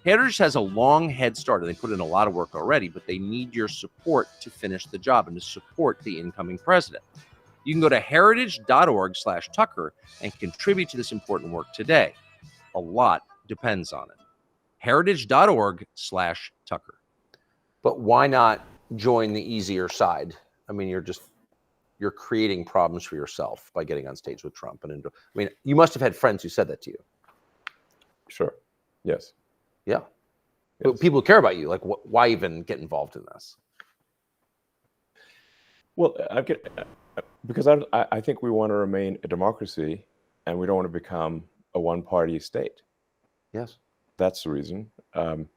Heritage has a long head start, and they put in a lot of work already, but they need your support to finish the job and to support the incoming president. You can go to heritage.org/Tucker and contribute to this important work today. A lot depends on it. heritage.org/Tucker. But why not join the easier side? I mean, you're creating problems for yourself by getting on stage with Trump. And you must have had friends who said that to you. Sure. Yes. Yeah. Yes. People care about you. Like, why even get involved in this? Well, because I think we want to remain a democracy, and we don't want to become a one-party state. Yes. That's the reason. And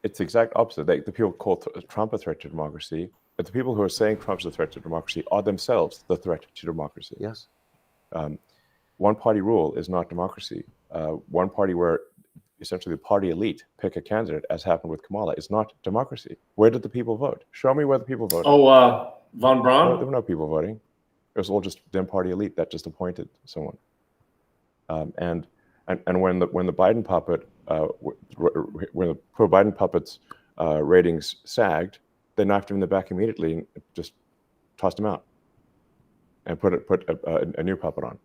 it's the exact opposite. The people call Trump a threat to democracy, but the people who are saying Trump's a threat to democracy are themselves the threat to democracy. Yes. One-party rule is not democracy. One party where essentially the party elite pick a candidate, as happened with Kamala, is not democracy. Where did the people vote? Show me where the people voted. Oh, Von Braun? No, there were no people voting. It was all just Dem party elite that just appointed someone. And when the Biden puppet, when the pro-Biden puppet's ratings sagged, they knocked him in the back immediately and just tossed him out and put a new puppet on.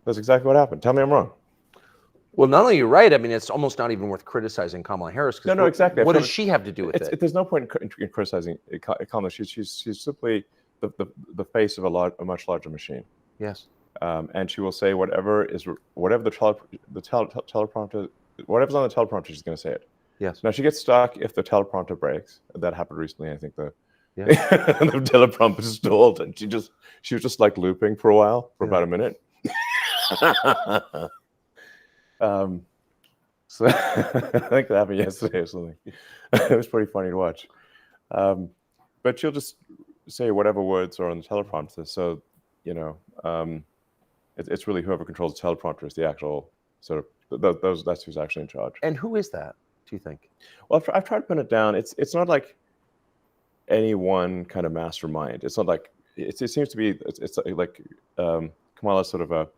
That's exactly what happened. Tell me I'm wrong. Well, not only you're right. I mean, it's almost not even worth criticizing Kamala Harris. No, exactly. What does she have to do with it? There's no point in criticizing Kamala. She's simply the face of a much larger machine. Yes. And she will say whatever the teleprompter, whatever's on the teleprompter, she's going to say it. Yes. Now she gets stuck if the teleprompter breaks. That happened recently. I think the teleprompter stalled, and she was just like looping for a while, for about a minute. So I think that happened yesterday or something. It was pretty funny to watch. But she'll just say whatever words are on the teleprompter. So, it's really whoever controls the teleprompter is the actual sort of that's who's actually in charge. And who is that, do you think? Well, I've tried to pin it down. It's not like any one kind of mastermind. It's not like it seems to be. It's like Kamala's sort of a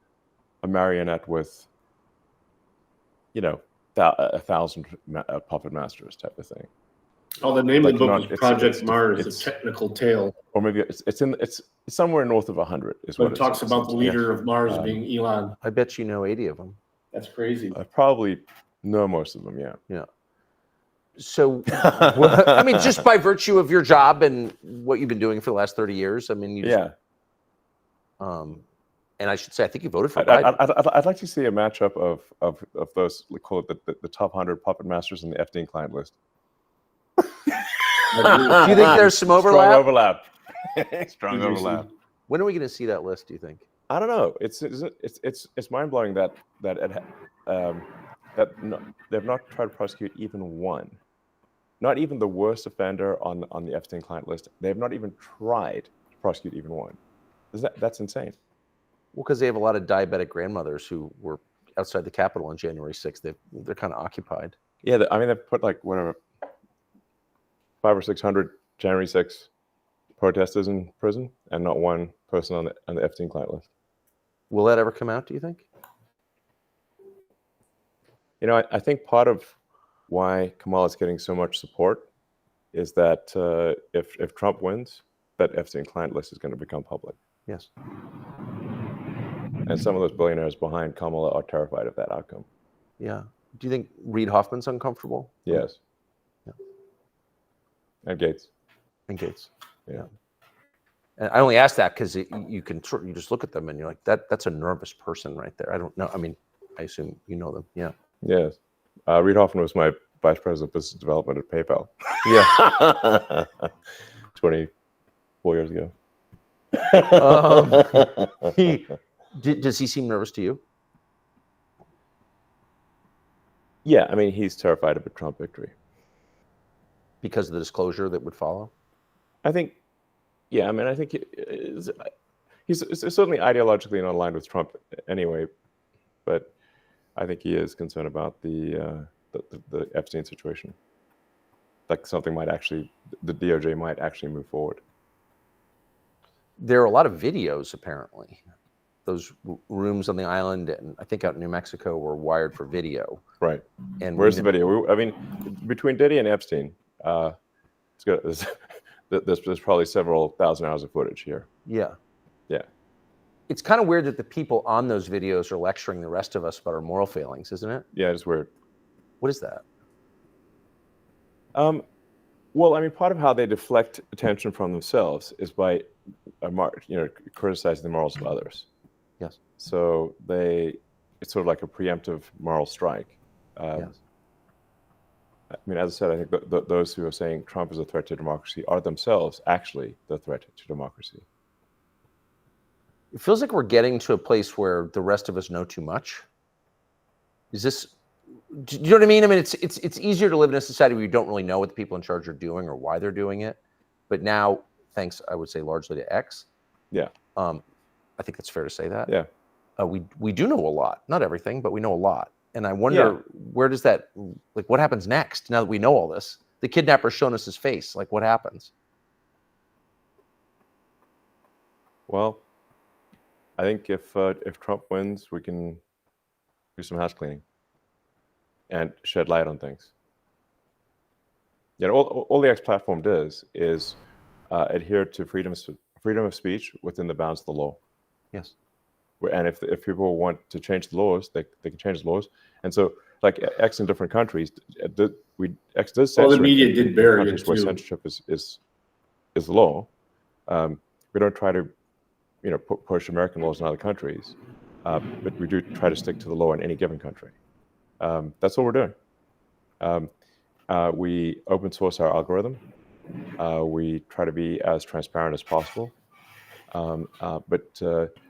marionette with, 1,000 puppet masters type of thing. Oh, the name of the book is Project Mars, A Technical Tale. Or maybe it's somewhere north of 100. Is what it talks about the leader of Mars being Elon. I bet you know 80 of them. That's crazy. I probably know most of them. Yeah. Yeah. So, I mean, just by virtue of your job and what you've been doing for the last 30 years, I mean, And I should say, I think he voted for Biden. I'd like to see a matchup of those, we call it the top 100 puppet masters in the Epstein client list. Do you think there's some overlap? Strong overlap. Strong overlap. When are we going to see that list, do you think? I don't know. It's mind blowing that they've not tried to prosecute even one, not even the worst offender on the Epstein client list. They've not even tried to prosecute even one. That's insane. Well, because they have a lot of diabetic grandmothers who were outside the Capitol on January 6th. They're kind of occupied. Yeah, they've put like whatever 500 or 600 January 6th protesters in prison, and not one person on the Epstein client list. Will that ever come out, do you think? You know, I think part of why Kamala is getting so much support is that if Trump wins, that Epstein client list is going to become public. Yes. And some of those billionaires behind Kamala are terrified of that outcome. Yeah. Do you think Reid Hoffman's uncomfortable? Yes. Yeah. And Gates. Yeah. And I only ask that because you just look at them and you're like, that's a nervous person right there. I don't know. I mean, I assume you know them. Yeah. Yes. Reid Hoffman was my vice president of business development at PayPal. Yeah. 24 years ago. Does he seem nervous to you? Yeah, I mean, he's terrified of a Trump victory. Because of the disclosure that would follow? I think, yeah, I mean, I think he's certainly ideologically not aligned with Trump anyway, but I think he is concerned about the Epstein situation. Like something might actually, the DOJ might actually move forward. There are a lot of videos, apparently. Those rooms on the island, and I think out in New Mexico, were wired for video. Right. And where's the video? I mean, between Diddy and Epstein, there's probably several thousand hours of footage here. Yeah. Yeah. It's kind of weird that the people on those videos are lecturing the rest of us about our moral failings, isn't it? Yeah, it's weird. What is that? Well, I mean, part of how they deflect attention from themselves is by criticizing the morals of others. Yes. So it's sort of like a preemptive moral strike. Yes. I mean, as I said, I think those who are saying Trump is a threat to democracy are themselves actually the threat to democracy. It feels like we're getting to a place where the rest of us know too much. Is this? Do you know what I mean? I mean, it's easier to live in a society where you don't really know what the people in charge are doing or why they're doing it. But now, thanks, I would say, largely to X. Yeah. I think it's fair to say that. Yeah. We do know a lot, not everything, but we know a lot. And I wonder, where does that, like, what happens next now that we know all this? The kidnapper's shown us his face. Like, what happens? Well, I think if Trump wins, we can do some house cleaning and shed light on things. You know, all the X platform does is adhere to freedom of speech within the bounds of the law. Yes. And if people want to change the laws, they can change the laws. And so, like X in different countries, X does censor. Well, the media did bury countries it where too. censorship is the law. We don't try to, push American laws in other countries, but we do try to stick to the law in any given country. That's what we're doing. We open source our algorithm. We try to be as transparent as possible. But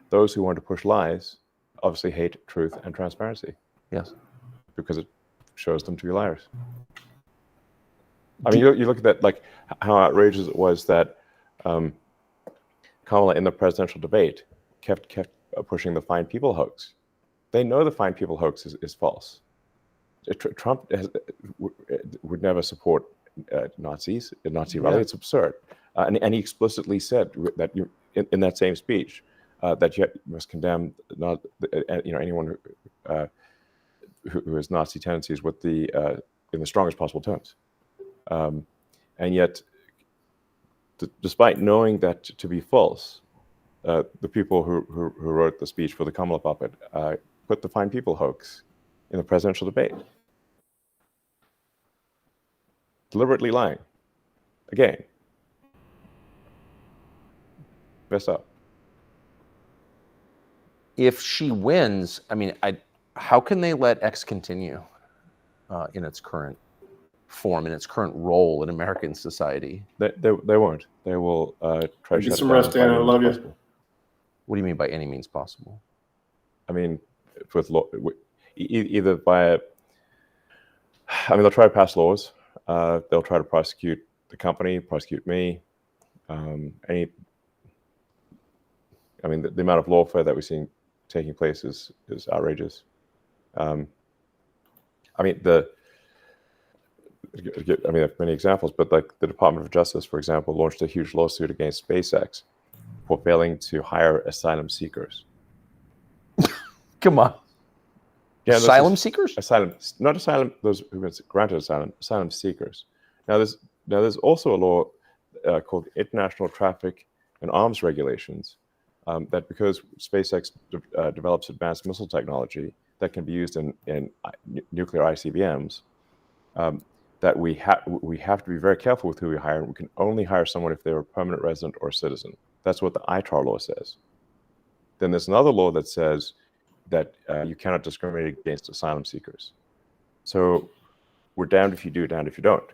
those who want to push lies obviously hate truth and transparency. Yes. Because it shows them to be liars. I mean, you look at that, like how outrageous it was that Kamala in the presidential debate kept pushing the Fine People hoax. They know the Fine People hoax is false. Trump would never support Nazis, a Nazi rally. Yeah. It's absurd. And he explicitly said that in that same speech that you must condemn anyone who has Nazi tendencies with in the strongest possible terms. And yet, despite knowing that to be false, the people who wrote the speech for the Kamala puppet put the Fine People hoax in the presidential debate. Deliberately lying. Again. Mess up. if she wins, I mean, how can they let X continue in its current form, in its current role in American society? They won't. They will try to Get shut some it down rest, by Dan. I any means love you. possible. What do you mean by any means possible? I mean, with law, either by they'll try to pass laws. They'll try to prosecute the company, prosecute me. The amount of lawfare that we're seeing taking place is outrageous. I have many examples, but like the Department of Justice, for example, launched a huge lawsuit against SpaceX for failing to hire asylum seekers. Come on. Yeah, asylum seekers? Not asylum, those who've been granted asylum seekers. Now there's also a law called International Traffic and Arms Regulations that because SpaceX develops advanced missile technology that can be used in nuclear ICBMs, that we have to be very careful with who we hire. We can only hire someone if they're a permanent resident or citizen. That's what the ITAR law says. Then there's another law that says that you cannot discriminate against asylum seekers. So we're damned if you do, damned if you don't.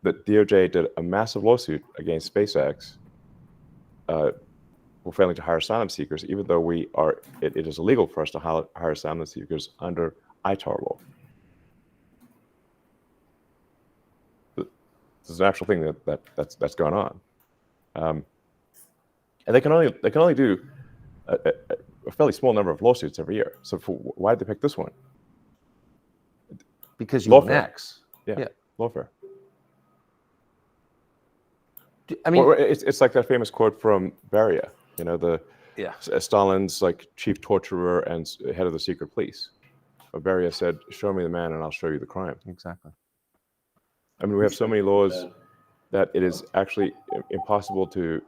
The DOJ did a massive lawsuit against SpaceX for failing to hire asylum seekers, even though it is illegal for us to hire asylum seekers under ITAR law. This is an actual thing that's going on, and they can only do a fairly small number of lawsuits every year. So why did they pick this one? Because you own X. Yeah, lawfare. I mean, it's like that famous quote from Beria. Stalin's like chief torturer and head of the secret police. Beria said, "Show me the man, and I'll show you the crime." Exactly. I mean, we have so many laws that it is actually impossible to,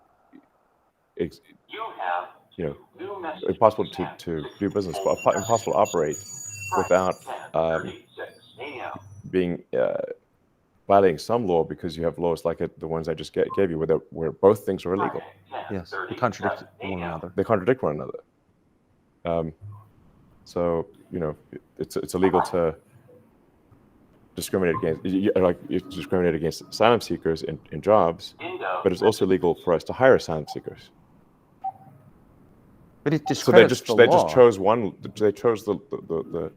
impossible to do business, impossible to operate without being violating some law, because you have laws like the ones I just gave you, where both things are illegal. Yes, they contradict one another. They contradict one another. So it's illegal to discriminate against asylum seekers in jobs, but it's also illegal for us to hire asylum seekers. But it discredits the law. They just chose one. They chose the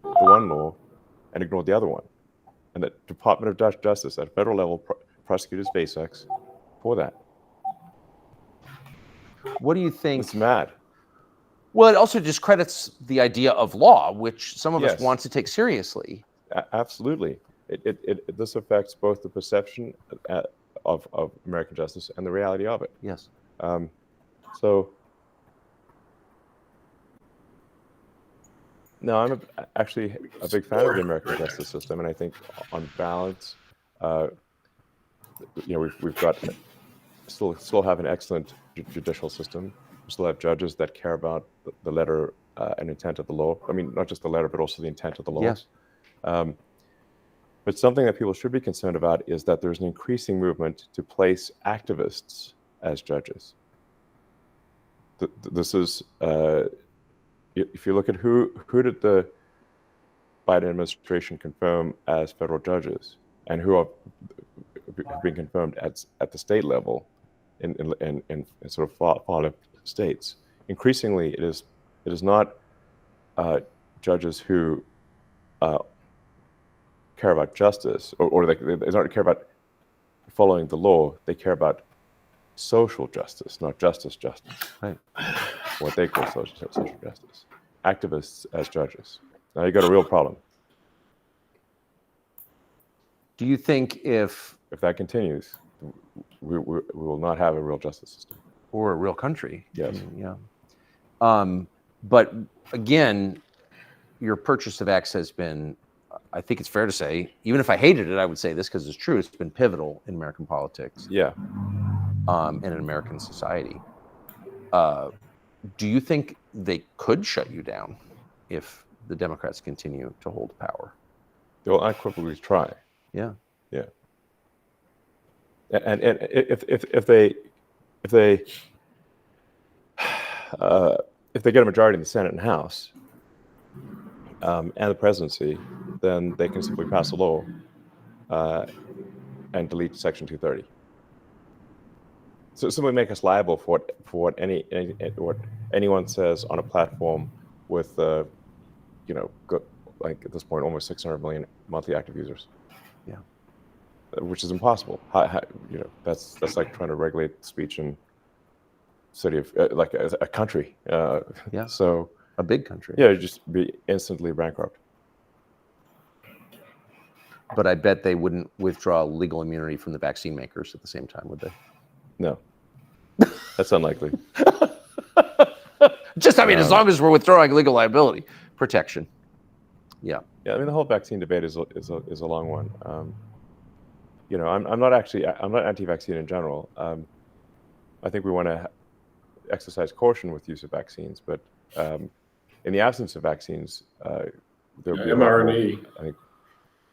one law and ignored the other one. And the Department of Justice at federal level prosecuted SpaceX for that. What do you think? It's mad. Well, it also discredits the idea of law, which some of us want to take seriously. Absolutely. This affects both the perception of American justice and the reality of it. Yes. So, no, I'm actually a big fan of the American justice system, and I think, on balance, we've got still have an excellent judicial system. We still have judges that care about the letter and intent of the law. I mean, not just the letter, but also the intent of the laws. Yes. But something that people should be concerned about is that there's an increasing movement to place activists as judges. This is, if you look at who did the Biden administration confirm as federal judges, and who have been confirmed at the state level in sort of far left states, increasingly it is not judges who care about justice, or they don't care about following the law. They care about social justice, not justice. Right. What they call social justice. Activists as judges. Now you got a real problem. Do you think if that continues, we will not have a real justice system or a real country? Yes. But again, your purchase of X has been, I think it's fair to say, even if I hated it, I would say this because it's true. It's been pivotal in American politics. Yeah. And in American society. Do you think they could shut you down if the Democrats continue to hold power? They'll unequivocally try. Yeah. Yeah. And if they if they get a majority in the Senate and House and the presidency, then they can simply pass a law and delete Section 230. So simply make us liable for what what anyone says on a platform with like at this point almost 600 million monthly active users. Yeah, which is impossible. That's like trying to regulate speech in city of like a country. Yeah. So a big country. Yeah, you'd just be instantly bankrupt. But I bet they wouldn't withdraw legal immunity from the vaccine makers at the same time, would they? No, that's unlikely. I mean, as long as we're withdrawing legal liability protection. Yeah. Yeah, I mean, the whole vaccine debate is a long one. I'm not anti-vaccine in general. I think we want to exercise caution with use of vaccines, but in the absence of vaccines, there will be mRNA. I think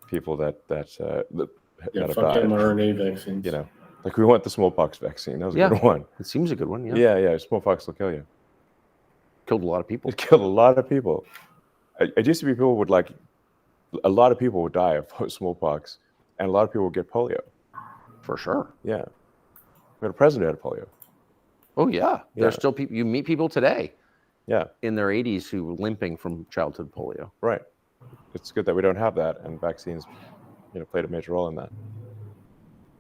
people that have fuck died. mRNA vaccines. Like we want the smallpox vaccine. That was a good one. It seems a good one. Yeah. Smallpox will kill you. Killed a lot of people. It killed a lot of people. It used to be a lot of people would die of smallpox, and a lot of people would get polio. For sure. Yeah. We had a president who had polio. Oh yeah. There's still people. You meet people today. Yeah. In their 80s who were limping from childhood polio. Right. It's good that we don't have that, and vaccines, played a major role in that.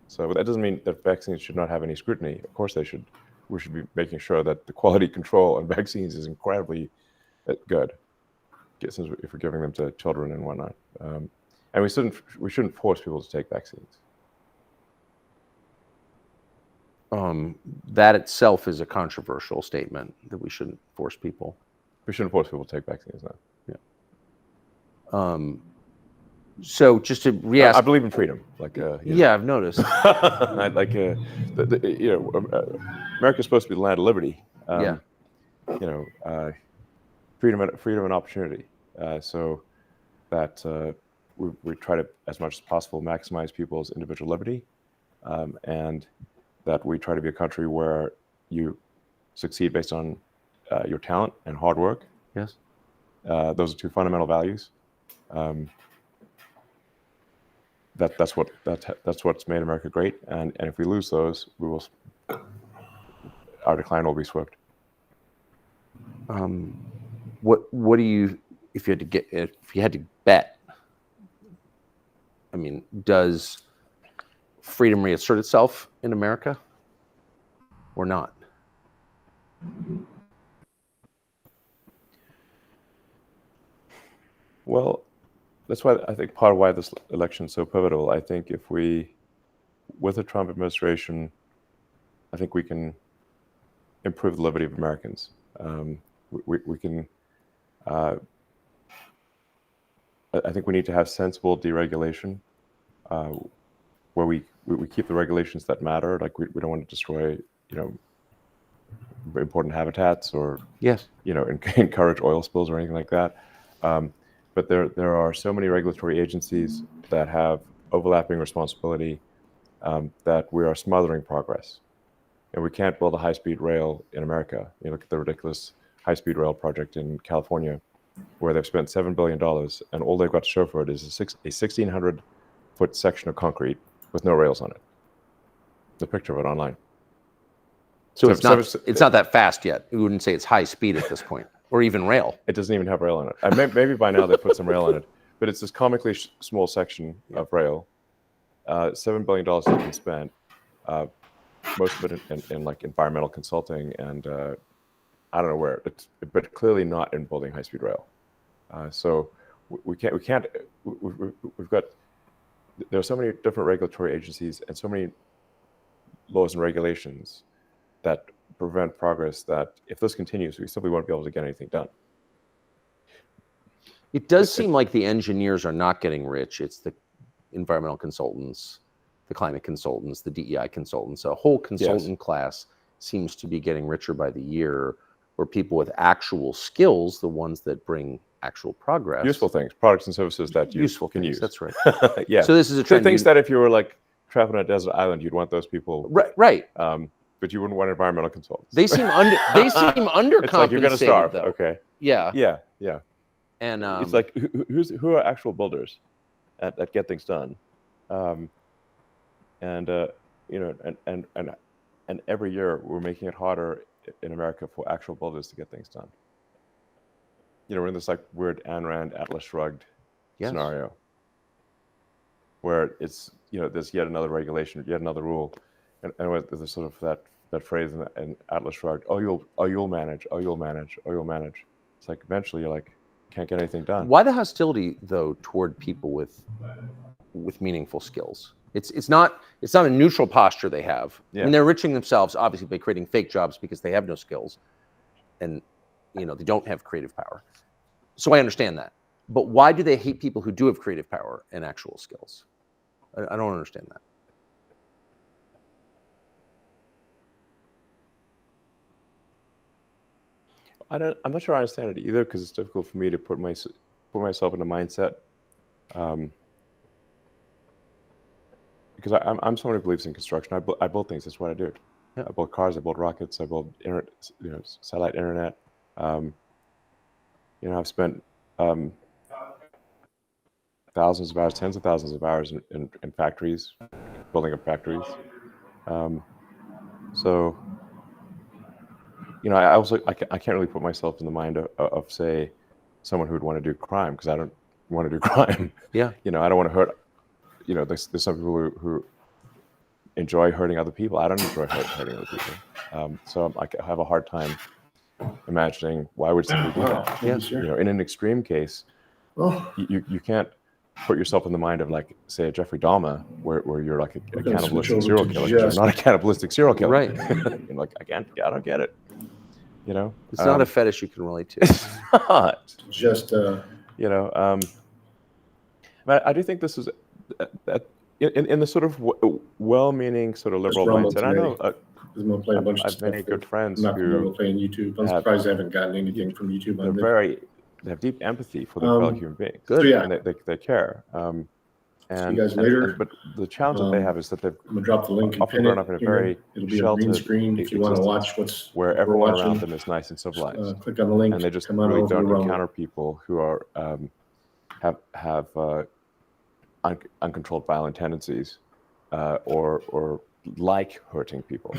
So that doesn't mean that vaccines should not have any scrutiny. Of course they should. We should be making sure that the quality control on vaccines is incredibly good, since if we're giving them to children and whatnot. And we shouldn't force people to take vaccines. That itself is a controversial statement that we shouldn't force people. We shouldn't force people to take vaccines, no. Yeah. So just to re-ask, I believe in freedom. Yeah, I've noticed. America's supposed to be the land of liberty. Freedom and opportunity. So that we try to, as much as possible, maximize people's individual liberty, and that we try to be a country where you succeed based on your talent and hard work. Yes. Those are two fundamental values. That's what's made America great, and if we lose those, our decline will be swift. What do you, if you had to bet? I mean, does freedom reassert itself in America, or not? Well, that's why I think part of why this election is so pivotal. I think if with the Trump administration, I think we can improve the liberty of Americans. We can. I think we need to have sensible deregulation, where we keep the regulations that matter. Like we don't want to destroy, important habitats or encourage oil spills or anything like that. But there are so many regulatory agencies that have overlapping responsibility that we are smothering progress. And we can't build a high-speed rail in America. Look at the ridiculous high-speed rail project in California, where they've spent $7 billion, and all they've got to show for it is a 1,600-foot section of concrete with no rails on it. The picture of it online. So it's not that fast yet. We wouldn't say it's high speed at this point, or even rail. It doesn't even have rail on it. Maybe by now they put some rail on it, but it's this comically small section of rail. $7 billion has been spent. Most of it in like environmental consulting and I don't know where, but clearly not in building high-speed rail. So we've got, there are so many different regulatory agencies and so many laws and regulations that prevent progress that if this continues, we simply won't be able to get anything done. It does seem like the engineers are not getting rich. It's the environmental consultants, the climate consultants, the DEI consultants. A whole consultant class seems to be getting richer by the year, where people with actual skills, the ones that bring actual progress. Useful things, products and services that you can use. That's right. Yeah. So this is a trend. Things that if you were like traveling on a desert island, you'd want those people. Right. but you wouldn't want environmental consultants. They seem undercompensated. It's like you're going to starve. Though. Okay. Yeah. Yeah. And it's like who are actual builders that get things done, and every year we're making it harder in America for actual builders to get things done. We're in this like weird Ayn Rand Atlas Shrugged scenario, where it's there's yet another regulation, yet another rule, and there's sort of that phrase in Atlas Shrugged, you'll manage. It's like eventually you're like can't get anything done. Why the hostility though toward people with meaningful skills? It's not a neutral posture they have. Yeah. And they're enriching themselves obviously by creating fake jobs because they have no skills, and they don't have creative power. So I understand that. But why do they hate people who do have creative power and actual skills? I don't understand that. I'm not sure I understand it either, because it's difficult for me to put myself in a mindset. Because I'm someone who believes in construction. I build things. That's what I do. Yeah. I build cars. I build rockets. I build satellite internet. I've spent thousands of hours, tens of thousands of hours in factories, building up factories. So. I can't really put myself in the mind of say, someone who would want to do crime, because I don't want to do crime. Yeah. I don't want to hurt. There's some people who enjoy hurting other people. I don't enjoy hurting other people. So I have a hard time imagining why would somebody do that. Yeah. In an extreme case, you can't put yourself in the mind of like, say, a Jeffrey Dahmer, where you're like a cannibalistic serial killer. You're not a cannibalistic serial killer, right? You're like, I don't get it. It's not a fetish you can relate to. It's not. Just but I do think this is in the sort of well-meaning sort of liberal mindset. I know I've many good friends who playing YouTube. I'm surprised I haven't gotten anything from YouTube on this. They have deep empathy for their fellow human beings. Good. Yeah. And they care. See you guys later. But the challenge that they have is that they've I'm gonna drop the link and often pin grown it. up in a very It'll be a sheltered green screen if you want to watch where we're everyone watching. around them is nice and civilized. Click on the link. And they just come on really over don't to Rumble. encounter people who are have uncontrolled violent tendencies or like hurting people.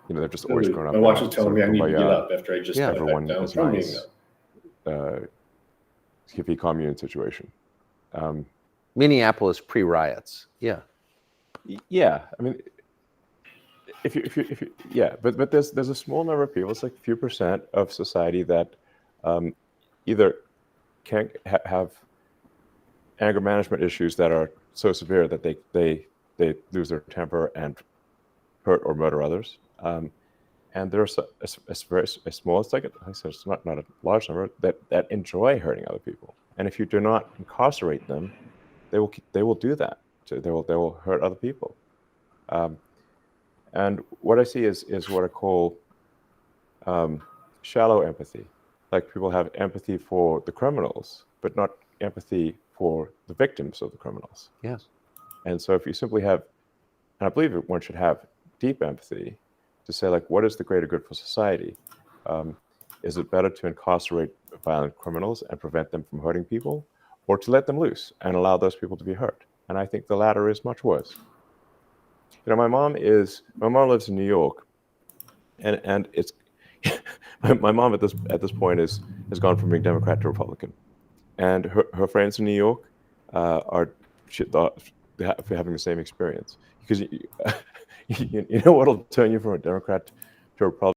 They're just always grown up. My watch is telling me I need to get up after I just got everyone back down is from nice. Hippie commune situation. Minneapolis pre-riots. Yeah. Yeah, I mean, if you but there's a small number of people. It's like a few percent of society that either can't have anger management issues that are so severe that they lose their temper and hurt or murder others. And there's a very small, it's like I said, it's not a large number that enjoy hurting other people. And if you do not incarcerate them, they will do that. They will hurt other people. And what I see is what I call shallow empathy. Like people have empathy for the criminals, but not empathy for the victims of the criminals. Yes. And so if you simply have, and I believe one should have deep empathy to say, like, what is the greater good for society? Is it better to incarcerate violent criminals and prevent them from hurting people, or to let them loose and allow those people to be hurt? And I think the latter is much worse. My mom lives in New York, and it's my mom at this point has gone from being Democrat to Republican, and her friends in New York are having the same experience, because you know what'll turn you from a Democrat to a Republican.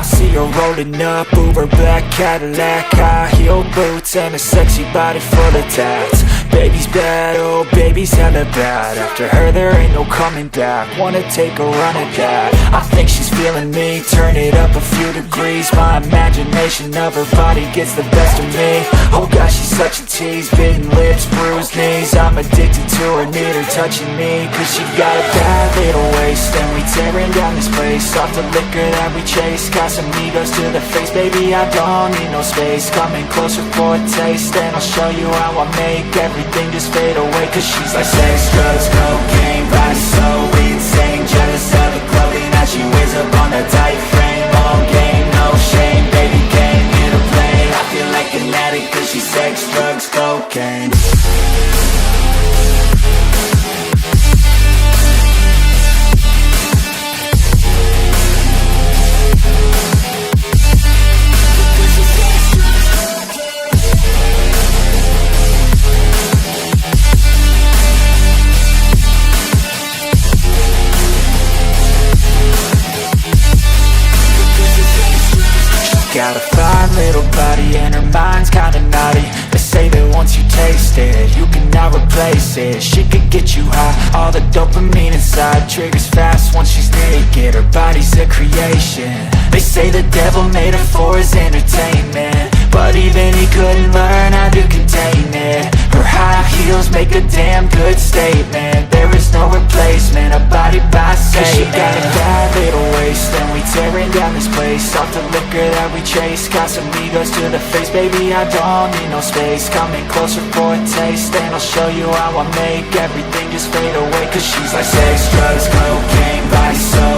I see her rolling up, Uber black Cadillac, high heel boots and a sexy body full of tats. Baby's bad, oh baby's hella bad. After her there ain't no coming back. Wanna take a run at that. I think she's feeling me, turn it up a few degrees. My imagination of her body gets the best of me. Oh gosh, she's such a tease, bitten lips, bruised knees. I'm addicted to her, need her touching me. Cause she got a bad little waist, and we tearing down this place. Off the liquor that we chase, got some egos to the face. Baby, I don't need no space, coming closer for a taste. And I'll show you how I make everything just fade away. Cause she's like sex, drugs, cocaine, body so insane. Jealous of the clothing that she wears up on a tight frame. All game, no shame, baby came here to play. I feel like an addict cause she's sex, drugs, cocaine. Got a fine little body and her mind's kinda naughty. They say that once you taste it, you cannot replace it. She could get you high, all the dopamine inside triggers fast once she's naked. Her body's a creation. They say the devil made her for his entertainment, but even he couldn't learn how to contain it. Her high heels make a damn good statement. There is no replacement, a body by Satan. She got a bad little waist, and we tearing down this place. Off the liquor that we chase, got some egos to the face. Baby, I don't need no space, coming closer for a taste. And I'll show you how I make everything just fade away. Cause she's like sex, drugs, cocaine, body so